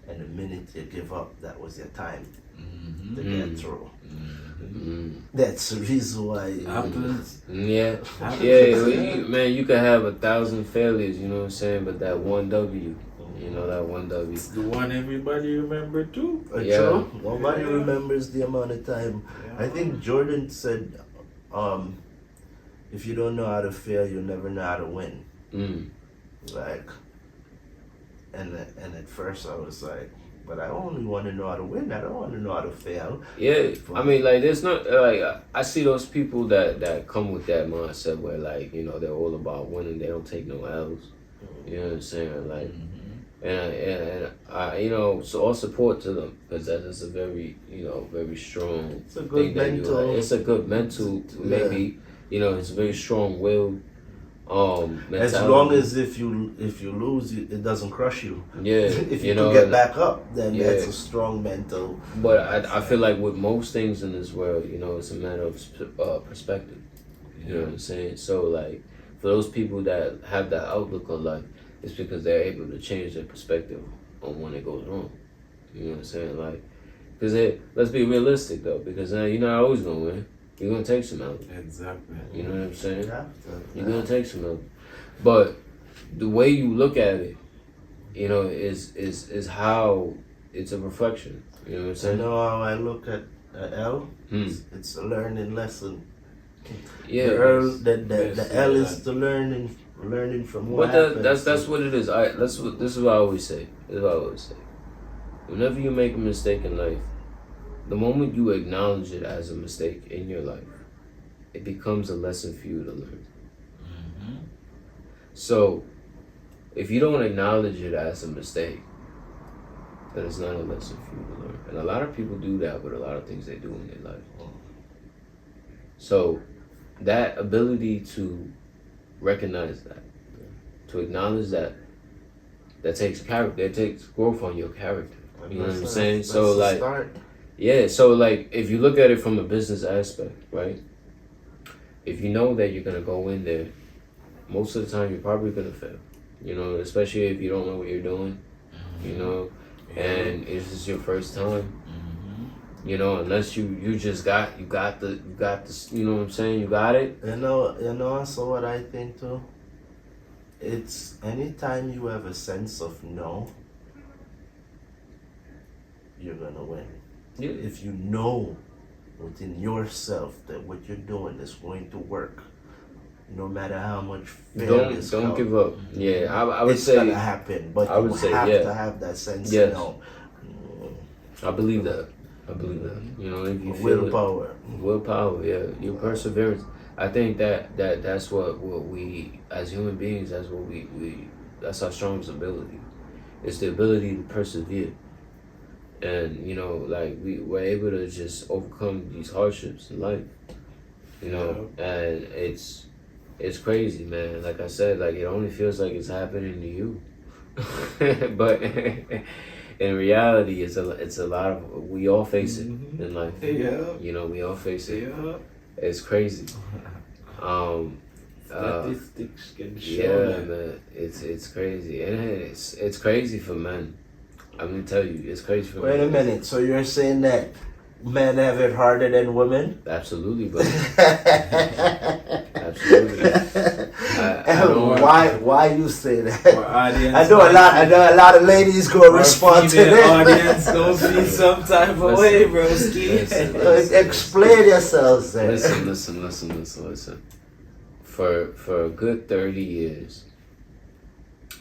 Speaker 2: and the minute you give up, that was your time to get through. That's the reason why it
Speaker 4: happens.
Speaker 3: Yeah. Man, you could have 1,000 failures, you know what I'm saying, but that one W, you know, that one W.
Speaker 4: It's the one everybody remember too.
Speaker 2: True. Nobody remembers the amount of time. I think Jordan said, if you don't know how to fail, you'll never know how to win. Like, and at first I was like, but I only want to know how to win. I don't want to know how to fail.
Speaker 3: Yeah, I mean, like, there's not, like, I see those people that come with that mindset where, like, you know, they're all about winning. They don't take no L's. You know what I'm saying? Like, and I, you know, so all support to them, because that is a very, you know, very strong
Speaker 2: It's a good
Speaker 3: thing that you like.
Speaker 2: mental.
Speaker 3: It's a good mental, maybe, you know, it's a very strong will. Mentality.
Speaker 2: As long as if you lose, it doesn't crush you.
Speaker 3: Yeah,
Speaker 2: If you
Speaker 3: know,
Speaker 2: can get back up, then
Speaker 3: yeah.
Speaker 2: that's a strong mental.
Speaker 3: But I feel like with most things in this world, you know, it's a matter of perspective. You know what I'm saying? So, like, for those people that have that outlook on life, it's because they're able to change their perspective on when it goes wrong. You know what I'm saying? Like, because let's be realistic though, because you're not always gonna win. You're gonna take some out.
Speaker 4: Exactly.
Speaker 3: You know what I'm saying? You're
Speaker 2: Yeah.
Speaker 3: gonna take some out. But the way you look at it, you know, is how it's a reflection. You know what I'm
Speaker 2: You
Speaker 3: saying?
Speaker 2: know how I look at L? It's a learning lesson.
Speaker 3: Yeah.
Speaker 2: The L is the learning from what happened.
Speaker 3: That's what it is. This is what I always say. Whenever you make a mistake in life, the moment you acknowledge it as a mistake in your life, it becomes a lesson for you to learn. So, if you don't acknowledge it as a mistake, then it's not a lesson for you to learn. And a lot of people do that with a lot of things they do in their life. So, that ability to recognize that, to acknowledge that takes character, that takes growth on your character. You know what I'm saying?
Speaker 2: That's
Speaker 3: So,
Speaker 2: the
Speaker 3: like,
Speaker 2: start.
Speaker 3: yeah, so, like, if you look at it from a business aspect, right? If you know that you're gonna go in there, most of the time you're probably gonna fail. You know, especially if you don't know what you're doing. You know, and if it's your first time. You know, unless you just got this. You know what I'm saying? You got it.
Speaker 2: You know. So what I think too. It's anytime you have a sense of no, you're gonna win.
Speaker 3: Yeah.
Speaker 2: If you know within yourself that what you're doing is going to work, no matter how much failures
Speaker 3: Don't
Speaker 2: come,
Speaker 3: give up. Yeah, I would
Speaker 2: it's
Speaker 3: say
Speaker 2: gonna happen. But
Speaker 3: I would
Speaker 2: you
Speaker 3: say,
Speaker 2: have
Speaker 3: yeah.
Speaker 2: to have that sense
Speaker 3: Yes.
Speaker 2: of no.
Speaker 3: I believe that. You know, if you feel willpower, yeah, your perseverance. I think that's what we as human beings, that's what we that's our strongest ability. It's the ability to persevere. And, you know, like, we're able to just overcome these hardships in life. You know, and it's crazy, man. Like I said, like, it only feels like it's happening to you. But in reality, it's a lot of, we all face it in life.
Speaker 4: Yeah.
Speaker 3: You know, we all face it.
Speaker 4: Yeah.
Speaker 3: It's crazy.
Speaker 4: Statistics can show
Speaker 3: Yeah,
Speaker 4: that.
Speaker 3: man, it's crazy, and it's crazy for men. I'm gonna tell you, it's crazy for
Speaker 2: Wait
Speaker 3: men.
Speaker 2: a minute. So you're saying that men have it harder than women?
Speaker 3: Absolutely, but absolutely.
Speaker 2: Why you say that?
Speaker 4: Our audience,
Speaker 2: I know a lot of ladies gonna respond to
Speaker 4: female
Speaker 2: that.
Speaker 4: audience don't feel some type of
Speaker 3: Listen,
Speaker 4: way, broski.
Speaker 2: Explain yourselves then.
Speaker 3: Listen. For a good 30 years,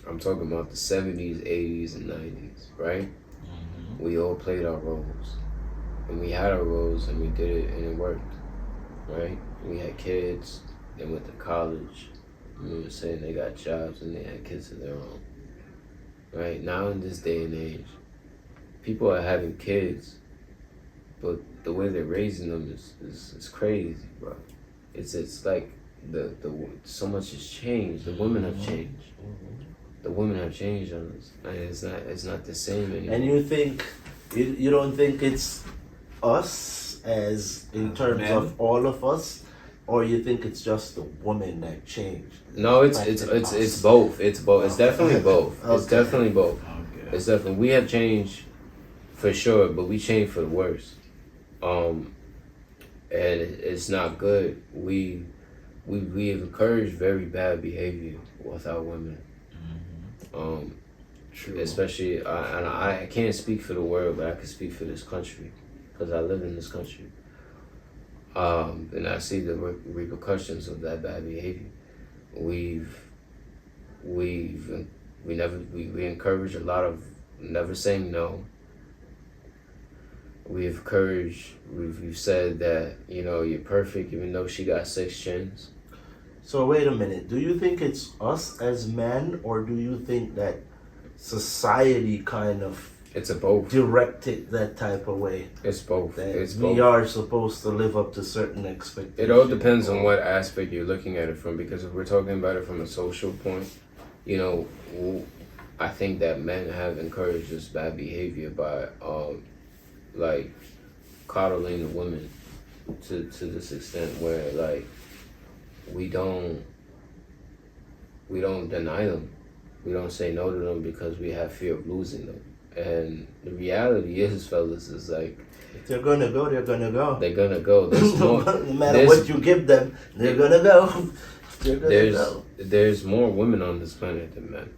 Speaker 3: I'm talking about the 70s, 80s, and 90s, right? We all played our roles. And we had our roles, and we did it, and it worked, right? We had kids, they went to college, you know what I'm saying? They got jobs, and they had kids of their own. Right? Now in this day and age, people are having kids, but the way they're raising them is crazy, bro. It's like the so much has changed. The women have changed. The women have changed on us. And it's not the same anymore.
Speaker 2: And you think you don't think it's us as in terms
Speaker 4: Men?
Speaker 2: of all of us, or you think it's just the woman that changed?
Speaker 3: No, it's both. It's both. It's definitely both. It's
Speaker 2: Okay.
Speaker 3: definitely both.
Speaker 4: Okay.
Speaker 3: It's definitely, we have changed for sure, but we changed for the worse. And it's not good. We have encouraged very bad behavior with our women.
Speaker 2: True.
Speaker 3: Especially, and I can't speak for the world, but I can speak for this country, because I live in this country. And I see the repercussions of that bad behavior. We encourage a lot of never saying no, we've encouraged, we've said that, you know, you're perfect even though she got 6 chins.
Speaker 2: So wait a minute. Do you think it's us as men, or do you think that society kind of
Speaker 3: It's a both.
Speaker 2: direct it that type of way?
Speaker 3: It's both.
Speaker 2: That
Speaker 3: It's
Speaker 2: we
Speaker 3: both.
Speaker 2: are supposed to live up to certain expectations.
Speaker 3: It all depends on what aspect you're looking at it from, because if we're talking about it from a social point, you know, I think that men have encouraged this bad behavior by like coddling the women to this extent where like we don't deny them. We don't say no to them because we have fear of losing them. And the reality is, fellas, is like
Speaker 2: if they're gonna go, they're gonna go.
Speaker 3: they're gonna go. There's more.
Speaker 2: No matter what you give them, they're gonna go. They're gonna go.
Speaker 3: There's more women on this planet than men.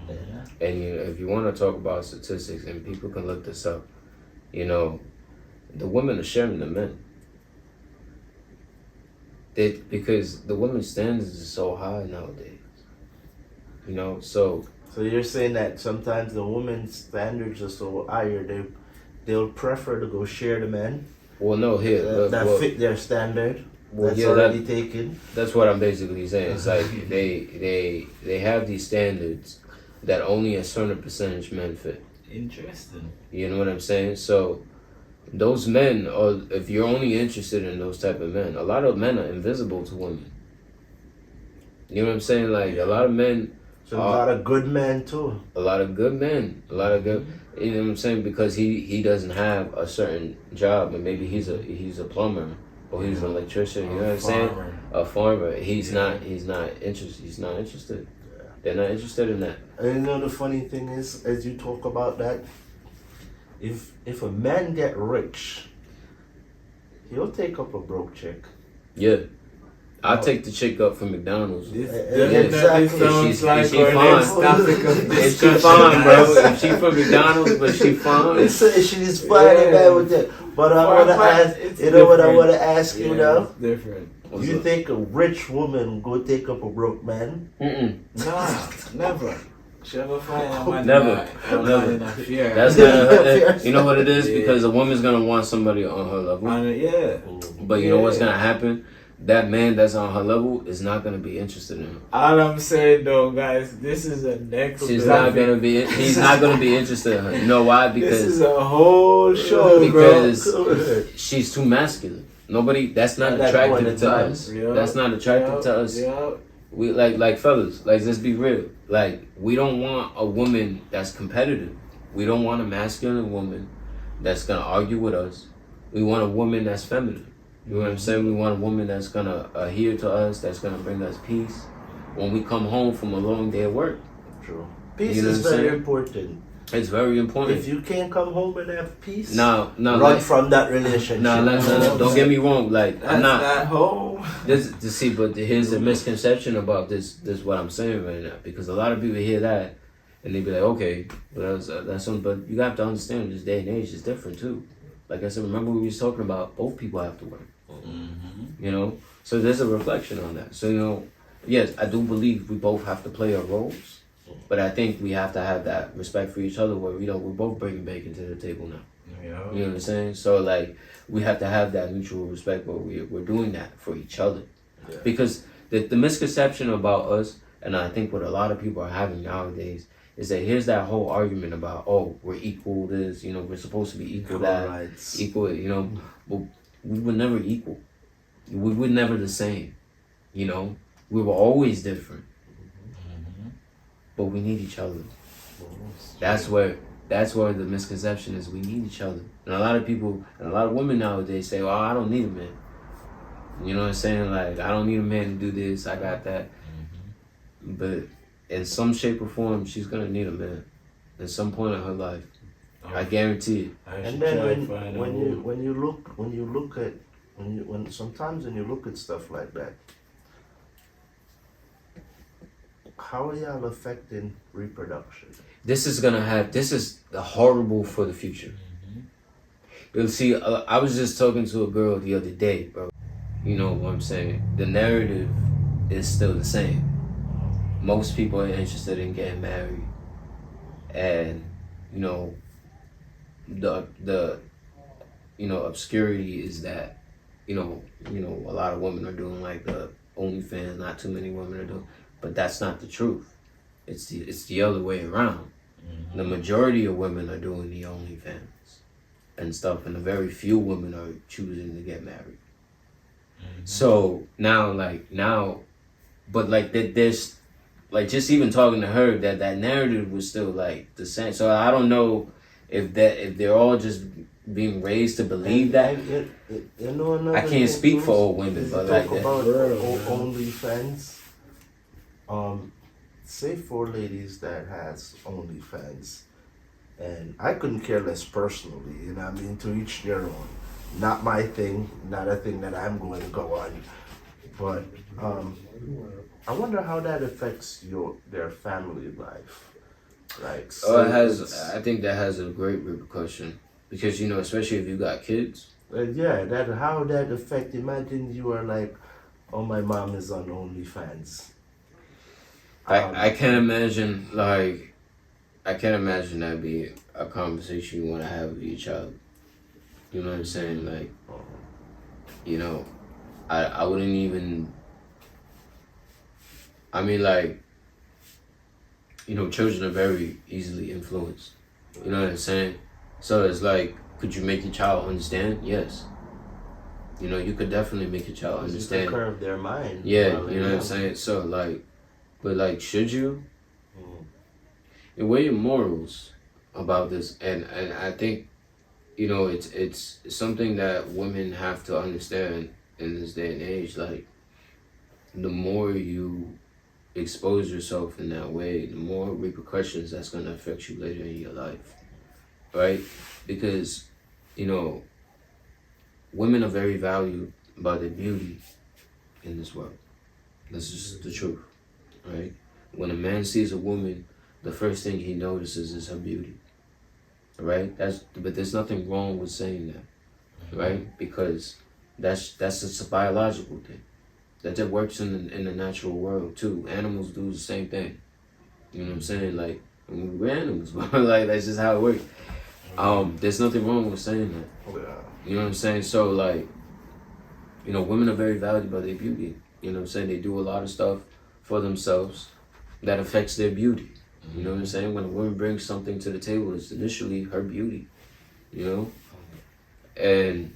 Speaker 2: Yeah.
Speaker 3: And you know, if you want to talk about statistics, and people can look this up, you know, the women are sharing the men. Because the women's standards is so high nowadays. You know, so
Speaker 2: you're saying that sometimes the women's standards are so higher, they'll prefer to go share the men
Speaker 3: well, no, here
Speaker 2: that
Speaker 3: well,
Speaker 2: fit their standard.
Speaker 3: well,
Speaker 2: That's
Speaker 3: yeah,
Speaker 2: already taken.
Speaker 3: That's what I'm basically saying. It's like they have these standards that only a certain percentage men fit.
Speaker 4: Interesting.
Speaker 3: You know what I'm saying? So those men, or if you're only interested in those type of men, a lot of men are invisible to women. You know what I'm saying? Like a lot of men.
Speaker 2: So a lot of good men too.
Speaker 3: A lot of good men. A lot of good. You know what I'm saying? Because he doesn't have a certain job, and maybe he's a plumber or he's an electrician. You know what I'm saying? A farmer. He's not interested. He's not interested. They're not interested in that.
Speaker 2: And you know the funny thing is, as you talk about that, if a man get rich, he'll take up a broke chick.
Speaker 3: Yeah. I'll take the chick up from McDonald's.
Speaker 2: Exactly.
Speaker 3: If she fine, bro. If she from McDonald's, but she fine.
Speaker 2: She's fine and that with it. But I want to ask, you know what I want to ask you now?
Speaker 4: It's different.
Speaker 2: Do you think a rich woman go take up a broke man?
Speaker 4: Nah, never. She ever find a man
Speaker 3: Never.
Speaker 4: in a fear.
Speaker 3: That's not. You know what it is? Because a woman's gonna want somebody on her level.
Speaker 4: Yeah.
Speaker 3: But you know what's gonna happen? That man that's on her level is not gonna be interested in her.
Speaker 4: All I'm saying though, guys, this is a next.
Speaker 3: He's not gonna be interested in her. You know why? Because
Speaker 4: this is a whole show,
Speaker 3: because she's too masculine. Nobody. That's not attractive to us.
Speaker 4: Yep.
Speaker 3: That's not attractive to us.
Speaker 4: Yep.
Speaker 3: We like fellas. Like let's be real. Like we don't want a woman that's competitive. We don't want a masculine woman that's gonna argue with us. We want a woman that's feminine. You know what I'm saying? We want a woman that's gonna adhere to us, that's gonna bring us peace when we come home from a long day of work.
Speaker 2: True. Peace
Speaker 3: You know
Speaker 2: is
Speaker 3: what I'm
Speaker 2: very
Speaker 3: saying?
Speaker 2: important.
Speaker 3: It's very important.
Speaker 2: If you can't come home and have peace,
Speaker 3: No,
Speaker 2: run from that relationship.
Speaker 3: no, don't get me wrong. Like I'm not.
Speaker 4: That home.
Speaker 3: This to see, but here's the misconception about this. This what I'm saying right now, because a lot of people hear that and they be like, okay, well, that's something. But you have to understand, this day and age is different too. Like I said, remember we was talking about both people have to work. You know, so there's a reflection on that. So you know, yes, I do believe we both have to play our roles, but I think we have to have that respect for each other, where we're both bringing bacon to the table now.
Speaker 4: Yeah.
Speaker 3: You know what I'm saying? So like we have to have that mutual respect where we're doing that for each other, because the misconception about us, and I think what a lot of people are having nowadays, is that here's that whole argument about, oh, we're equal this, you know, we're supposed to be equal that,
Speaker 2: rights.
Speaker 3: equal, you know, but we were never equal. We were never the same, you know. We were always different, but we need each other. That's where the misconception is. We need each other, and a lot of people and a lot of women nowadays say, "Oh, I don't need a man." You know what I'm saying? Like, I don't need a man to do this. I got that. But in some shape or form, she's gonna need a man at some point in her life. I guarantee it.
Speaker 2: And then when you look at stuff like that, how are y'all affecting reproduction?
Speaker 3: This is horrible for the future. You'll see, I was just talking to a girl the other day, bro. You know what I'm saying? The narrative is still the same. Most people are interested in getting married, and you know, the obscurity is that, a lot of women are doing like the OnlyFans, not too many women are doing, but that's not the truth. It's the other way around. The majority of women are doing the OnlyFans and stuff, and a very few women are choosing to get married. So now, but like there's like just even talking to her that narrative was still like the same. So I don't know if they're all just being raised to believe that. I can't speak for all women, but like that.
Speaker 2: About OnlyFans. Say for ladies that has OnlyFans, and I couldn't care less personally. You know, what I mean, to each their own. Not my thing. Not a thing that I'm going to go on. But I wonder how that affects their family life. Like,
Speaker 3: I think that has a great repercussion because especially if you got kids.
Speaker 2: How that affect. Imagine you are like, oh, my mom is on OnlyFans.
Speaker 3: I can't imagine that be a conversation you want to have with your child. You know what I'm saying? Like, I wouldn't even. I mean, like, children are very easily influenced. You know what I'm saying? So it's like, could you make your child understand? Yes. You could definitely make your child understand.
Speaker 2: You can curve their mind.
Speaker 3: Yeah, you know what I'm saying? So, like, but, like, should you? And what are your morals about this? And I think, it's something that women have to understand in this day and age. Like, the more you expose yourself in that way, the more repercussions that's going to affect you later in your life, right? Because, women are very valued by their beauty in this world. That's just the truth, right? When a man sees a woman, the first thing he notices is her beauty, right? But there's nothing wrong with saying that, right? Because that's just a biological thing. That works in the natural world too. Animals do the same thing. You know what I'm saying? Like, we're animals, but like that's just how it works. There's nothing wrong with saying that. You know what I'm saying? So like, women are very valued by their beauty. You know what I'm saying? They do a lot of stuff for themselves that affects their beauty. You know what I'm saying? When a woman brings something to the table, it's initially her beauty. And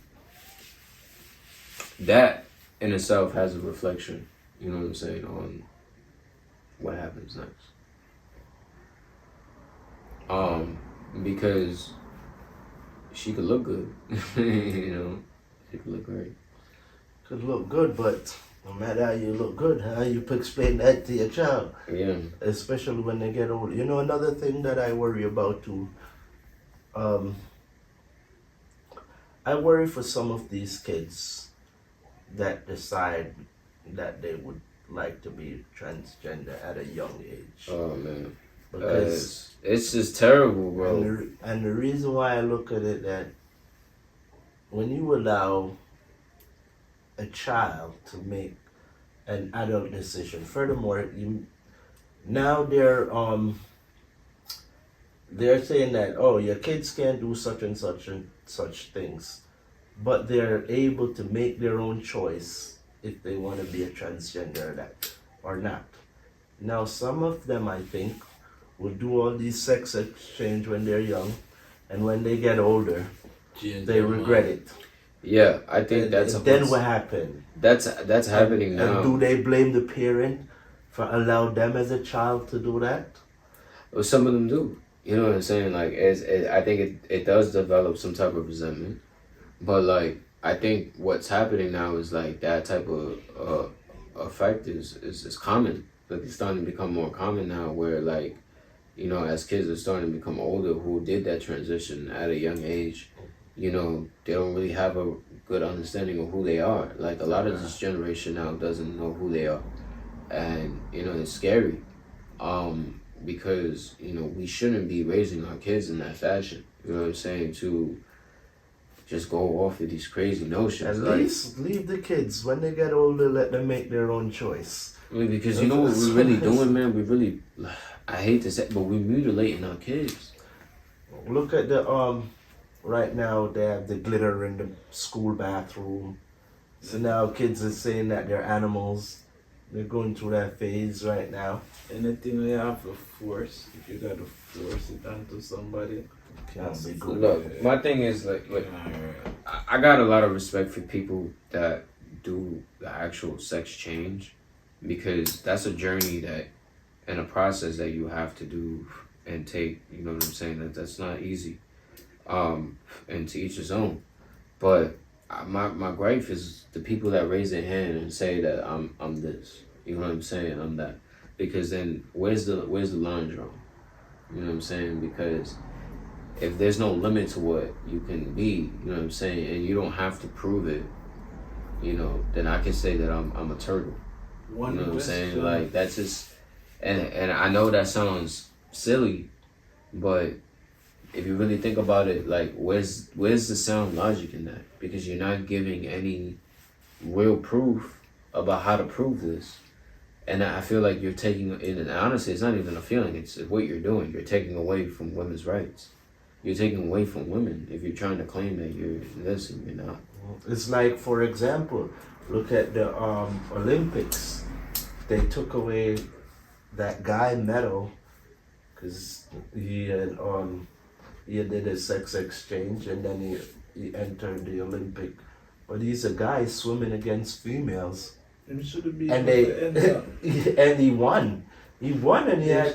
Speaker 3: that in itself has a reflection, you know what I'm saying, on what happens next. Because she could look good, she could look great.
Speaker 2: Could look good, but no matter how you look good, how you explain that to your child.
Speaker 3: Yeah.
Speaker 2: Especially when they get older. Another thing that I worry about too, I worry for some of these kids that decide that they would like to be transgender at a young age.
Speaker 3: Oh man,
Speaker 2: because
Speaker 3: it's just terrible, bro.
Speaker 2: And the reason why I look at it that when you allow a child to make an adult decision, furthermore, now they're saying that your kids can't do such and such things. But they're able to make their own choice if they want to be a transgender or not. Now, some of them, I think, will do all these sex exchange when they're young, and when they get older, they regret it.
Speaker 3: Yeah, I think
Speaker 2: then what happened?
Speaker 3: That's happening now.
Speaker 2: And do they blame the parent for allowing them as a child to do that?
Speaker 3: Well, some of them do. You know what I'm saying? Like, I think it does develop some type of resentment. But like, I think what's happening now is like that type of effect is common. Like, it's starting to become more common now, where like, as kids are starting to become older who did that transition at a young age, they don't really have a good understanding of who they are. Like, a lot of this generation now doesn't know who they are, and it's scary, because we shouldn't be raising our kids in that fashion. You know what I'm saying? To just go off of these crazy notions.
Speaker 2: At least leave the kids, when they get older, let them make their own choice.
Speaker 3: I mean, because you know what we're really doing, man? We really, I hate to say, but we're mutilating our kids.
Speaker 2: Look at the right now they have the glitter in the school bathroom. So now kids are saying that they're animals. They're going through that phase right now.
Speaker 4: Anything you have to force, if you gotta force it onto somebody,
Speaker 2: Can't be good.
Speaker 3: Look, my thing is like I got a lot of respect for people that do the actual sex change, because that's a journey that and a process that you have to do and take. You know what I'm saying? That's not easy. And to each his own. But my gripe is the people that raise their hand and say that I'm this. You know what I'm saying? I'm that. Because then where's the line drawn? You know what I'm saying? Because if there's no limit to what you can be, you know what I'm saying, and you don't have to prove it, you know, then I can say that I'm a turtle. You know what I'm saying? Like that's just, and I know that sounds silly, but if you really think about it, like where's the sound logic in that? Because you're not giving any real proof about how to prove this. And I feel like you're taking it, and honestly, it's not even a feeling, it's what you're doing. You're taking away from women's rights. You're taking away from women if you're trying to claim that you're this and you're not.
Speaker 2: It's like, for example, look at the Olympics. They took away that guy medal because he did a sex exchange, and then he entered the Olympic. But he's a guy swimming against females.
Speaker 4: It should be
Speaker 2: And and he won. He won, and he had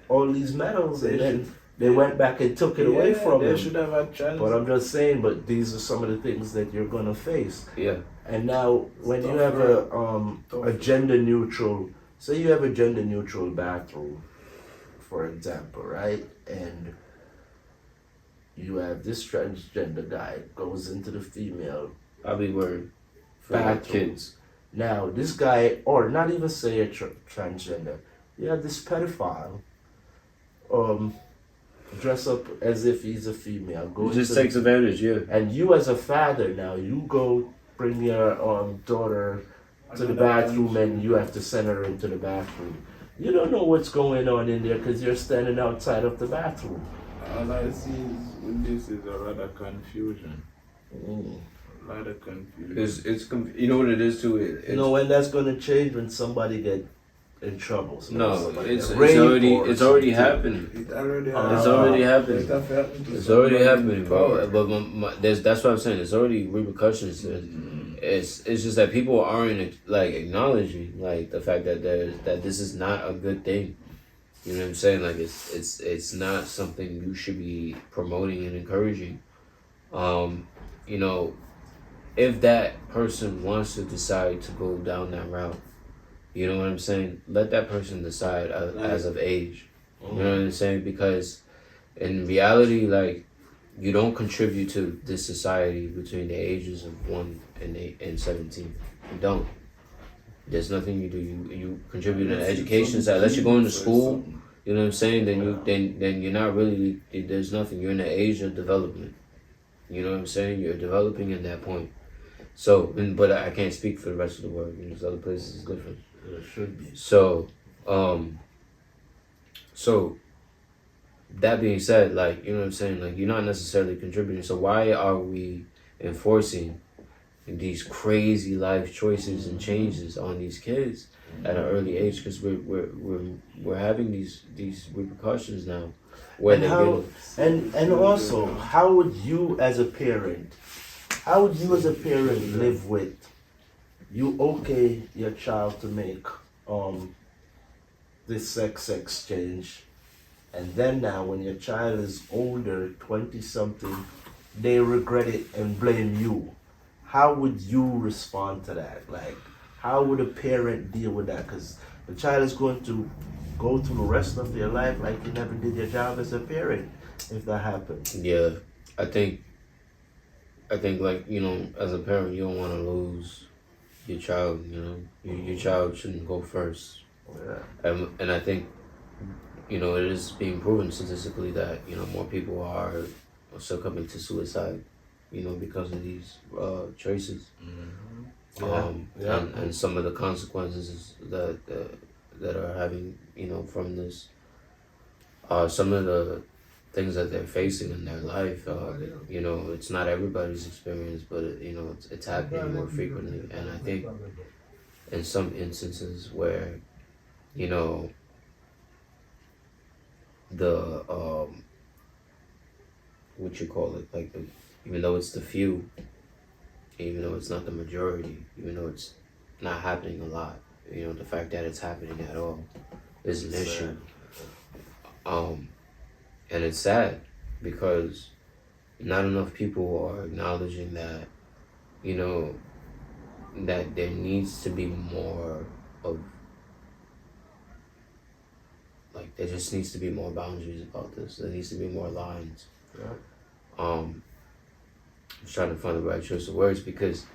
Speaker 2: all these medals, and then they went back and took it away from him.
Speaker 4: They should have a chance.
Speaker 2: But I'm just saying, but these are some of the things that you're gonna face.
Speaker 3: Yeah.
Speaker 2: And now, when you have a gender neutral, say you have a gender neutral bathroom, for example, right? And you have this transgender guy goes into the female
Speaker 3: I'll be worried for my
Speaker 2: bathroom.
Speaker 3: kids.
Speaker 2: Now, this guy, or not even say a transgender, you have this pedophile, dress up as if he's a female. Go
Speaker 3: It just
Speaker 2: into
Speaker 3: takes advantage, yeah.
Speaker 2: And you as a father now, you go bring your daughter to the bathroom, and you have to send her into the bathroom. You don't know what's going on in there because you're standing outside of the bathroom.
Speaker 4: All I see is with this is a lot of confusion.
Speaker 2: Mm.
Speaker 4: A lot of confusion.
Speaker 3: You know what it is too?
Speaker 2: You know when that's going to change? When somebody get in trouble. So
Speaker 3: No, it's
Speaker 2: rape
Speaker 3: already
Speaker 2: or
Speaker 3: it's already
Speaker 2: something.
Speaker 3: happening.
Speaker 4: It already
Speaker 3: It's already happening.
Speaker 4: happening.
Speaker 3: It's already happening, bro. But that's what I'm saying. There's already repercussions. It's just that people aren't like acknowledging like the fact that this is not a good thing. You know what I'm saying? Like it's not something you should be promoting and encouraging. You know, if that person wants to decide to go down that route, you know what I'm saying? Let that person decide as of age. You know what I'm saying? Because in reality, like, you don't contribute to this society between the ages of 1 and 8 and 17. You don't. There's nothing you do. You contribute to the education side. Unless you're going to school, you know what I'm saying? Then you're not really. There's nothing. You're in the age of development. You know what I'm saying? You're developing in that point. So, but I can't speak for the rest of the world. You know, other places is different.
Speaker 2: It should be.
Speaker 3: So, that being said, like, you know what I'm saying? Like, you're not necessarily contributing. So why are we enforcing these crazy life choices and changes on these kids at an early age? Because we're having these repercussions now. Where
Speaker 2: And how, and also, how would you as a parent live with you okay your child to make this sex exchange, and then now when your child is older, 20 something, they regret it and blame you? How would you respond to that? Like, how would a parent deal with that? Because the child is going to go through the rest of their life like you never did your job as a parent if that happens.
Speaker 3: Yeah, I think like, you know, as a parent, you don't want to lose your child. You know, your child shouldn't go first.
Speaker 2: Yeah.
Speaker 3: And I think, you know, it is being proven statistically that, you know, more people are succumbing to suicide, you know, because of these choices. And some of the consequences that are having, you know, from this. Some of the things that they're facing in their life. You know, it's not everybody's experience, but you know, it's happening more frequently. And I think in some instances where, you know, the what you call it, like even though it's the few, even though it's not the majority, even though it's not happening a lot, you know, the fact that it's happening at all is an issue. And it's sad because not enough people are acknowledging that, you know, that there needs to be more of, like, there just needs to be more boundaries about this. There needs to be more lines.
Speaker 2: Yeah.
Speaker 3: I'm trying to find the right choice of words because,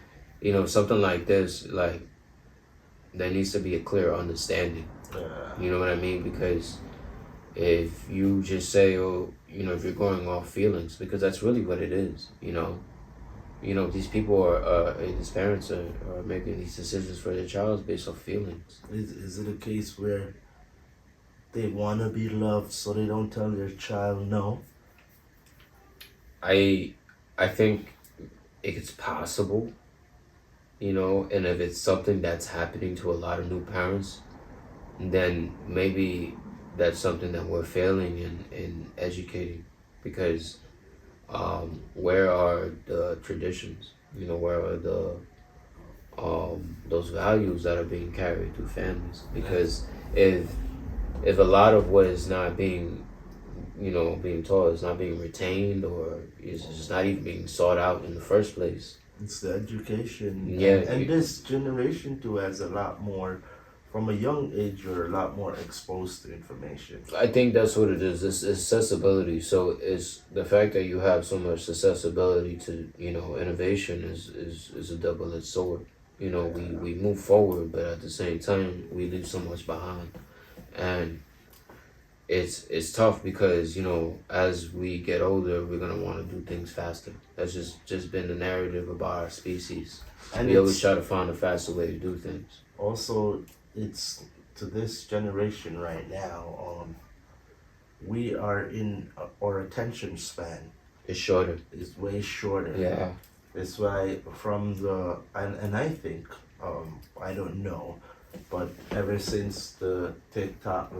Speaker 3: you know, something like this, like, there needs to be a clear understanding. You know what I mean? Because if you just say, oh, you know, if you're going off feelings, because that's really what it is, you know, these people are, these parents are making these decisions for their child based off feelings.
Speaker 2: Is it a case where they want to be loved so they don't tell their child no?
Speaker 3: I think it's possible, you know, and if it's something that's happening to a lot of new parents, then maybe that's something that we're failing in educating, because where are the traditions? You know, where are the those values that are being carried through families? Because if a lot of what is not being, you know, being taught is not being retained, or is just not even being sought out in the first place.
Speaker 2: It's the education.
Speaker 3: Yeah.
Speaker 2: And this generation too has a lot more, from a young age, you're a lot more exposed to information.
Speaker 3: I think that's what it is. It's accessibility. So it's the fact that you have so much accessibility to, you know, innovation is a double-edged sword. You know, we move forward, but at the same time, we leave so much behind. And it's tough because, you know, as we get older, we're gonna want to do things faster. That's just been the narrative about our species. And we always try to find a faster way to do things.
Speaker 2: Also, it's to this generation right now. We are in our attention span.
Speaker 3: It's shorter.
Speaker 2: It's way shorter.
Speaker 3: Yeah.
Speaker 2: That's why from the and I think I don't know, but ever since the TikTok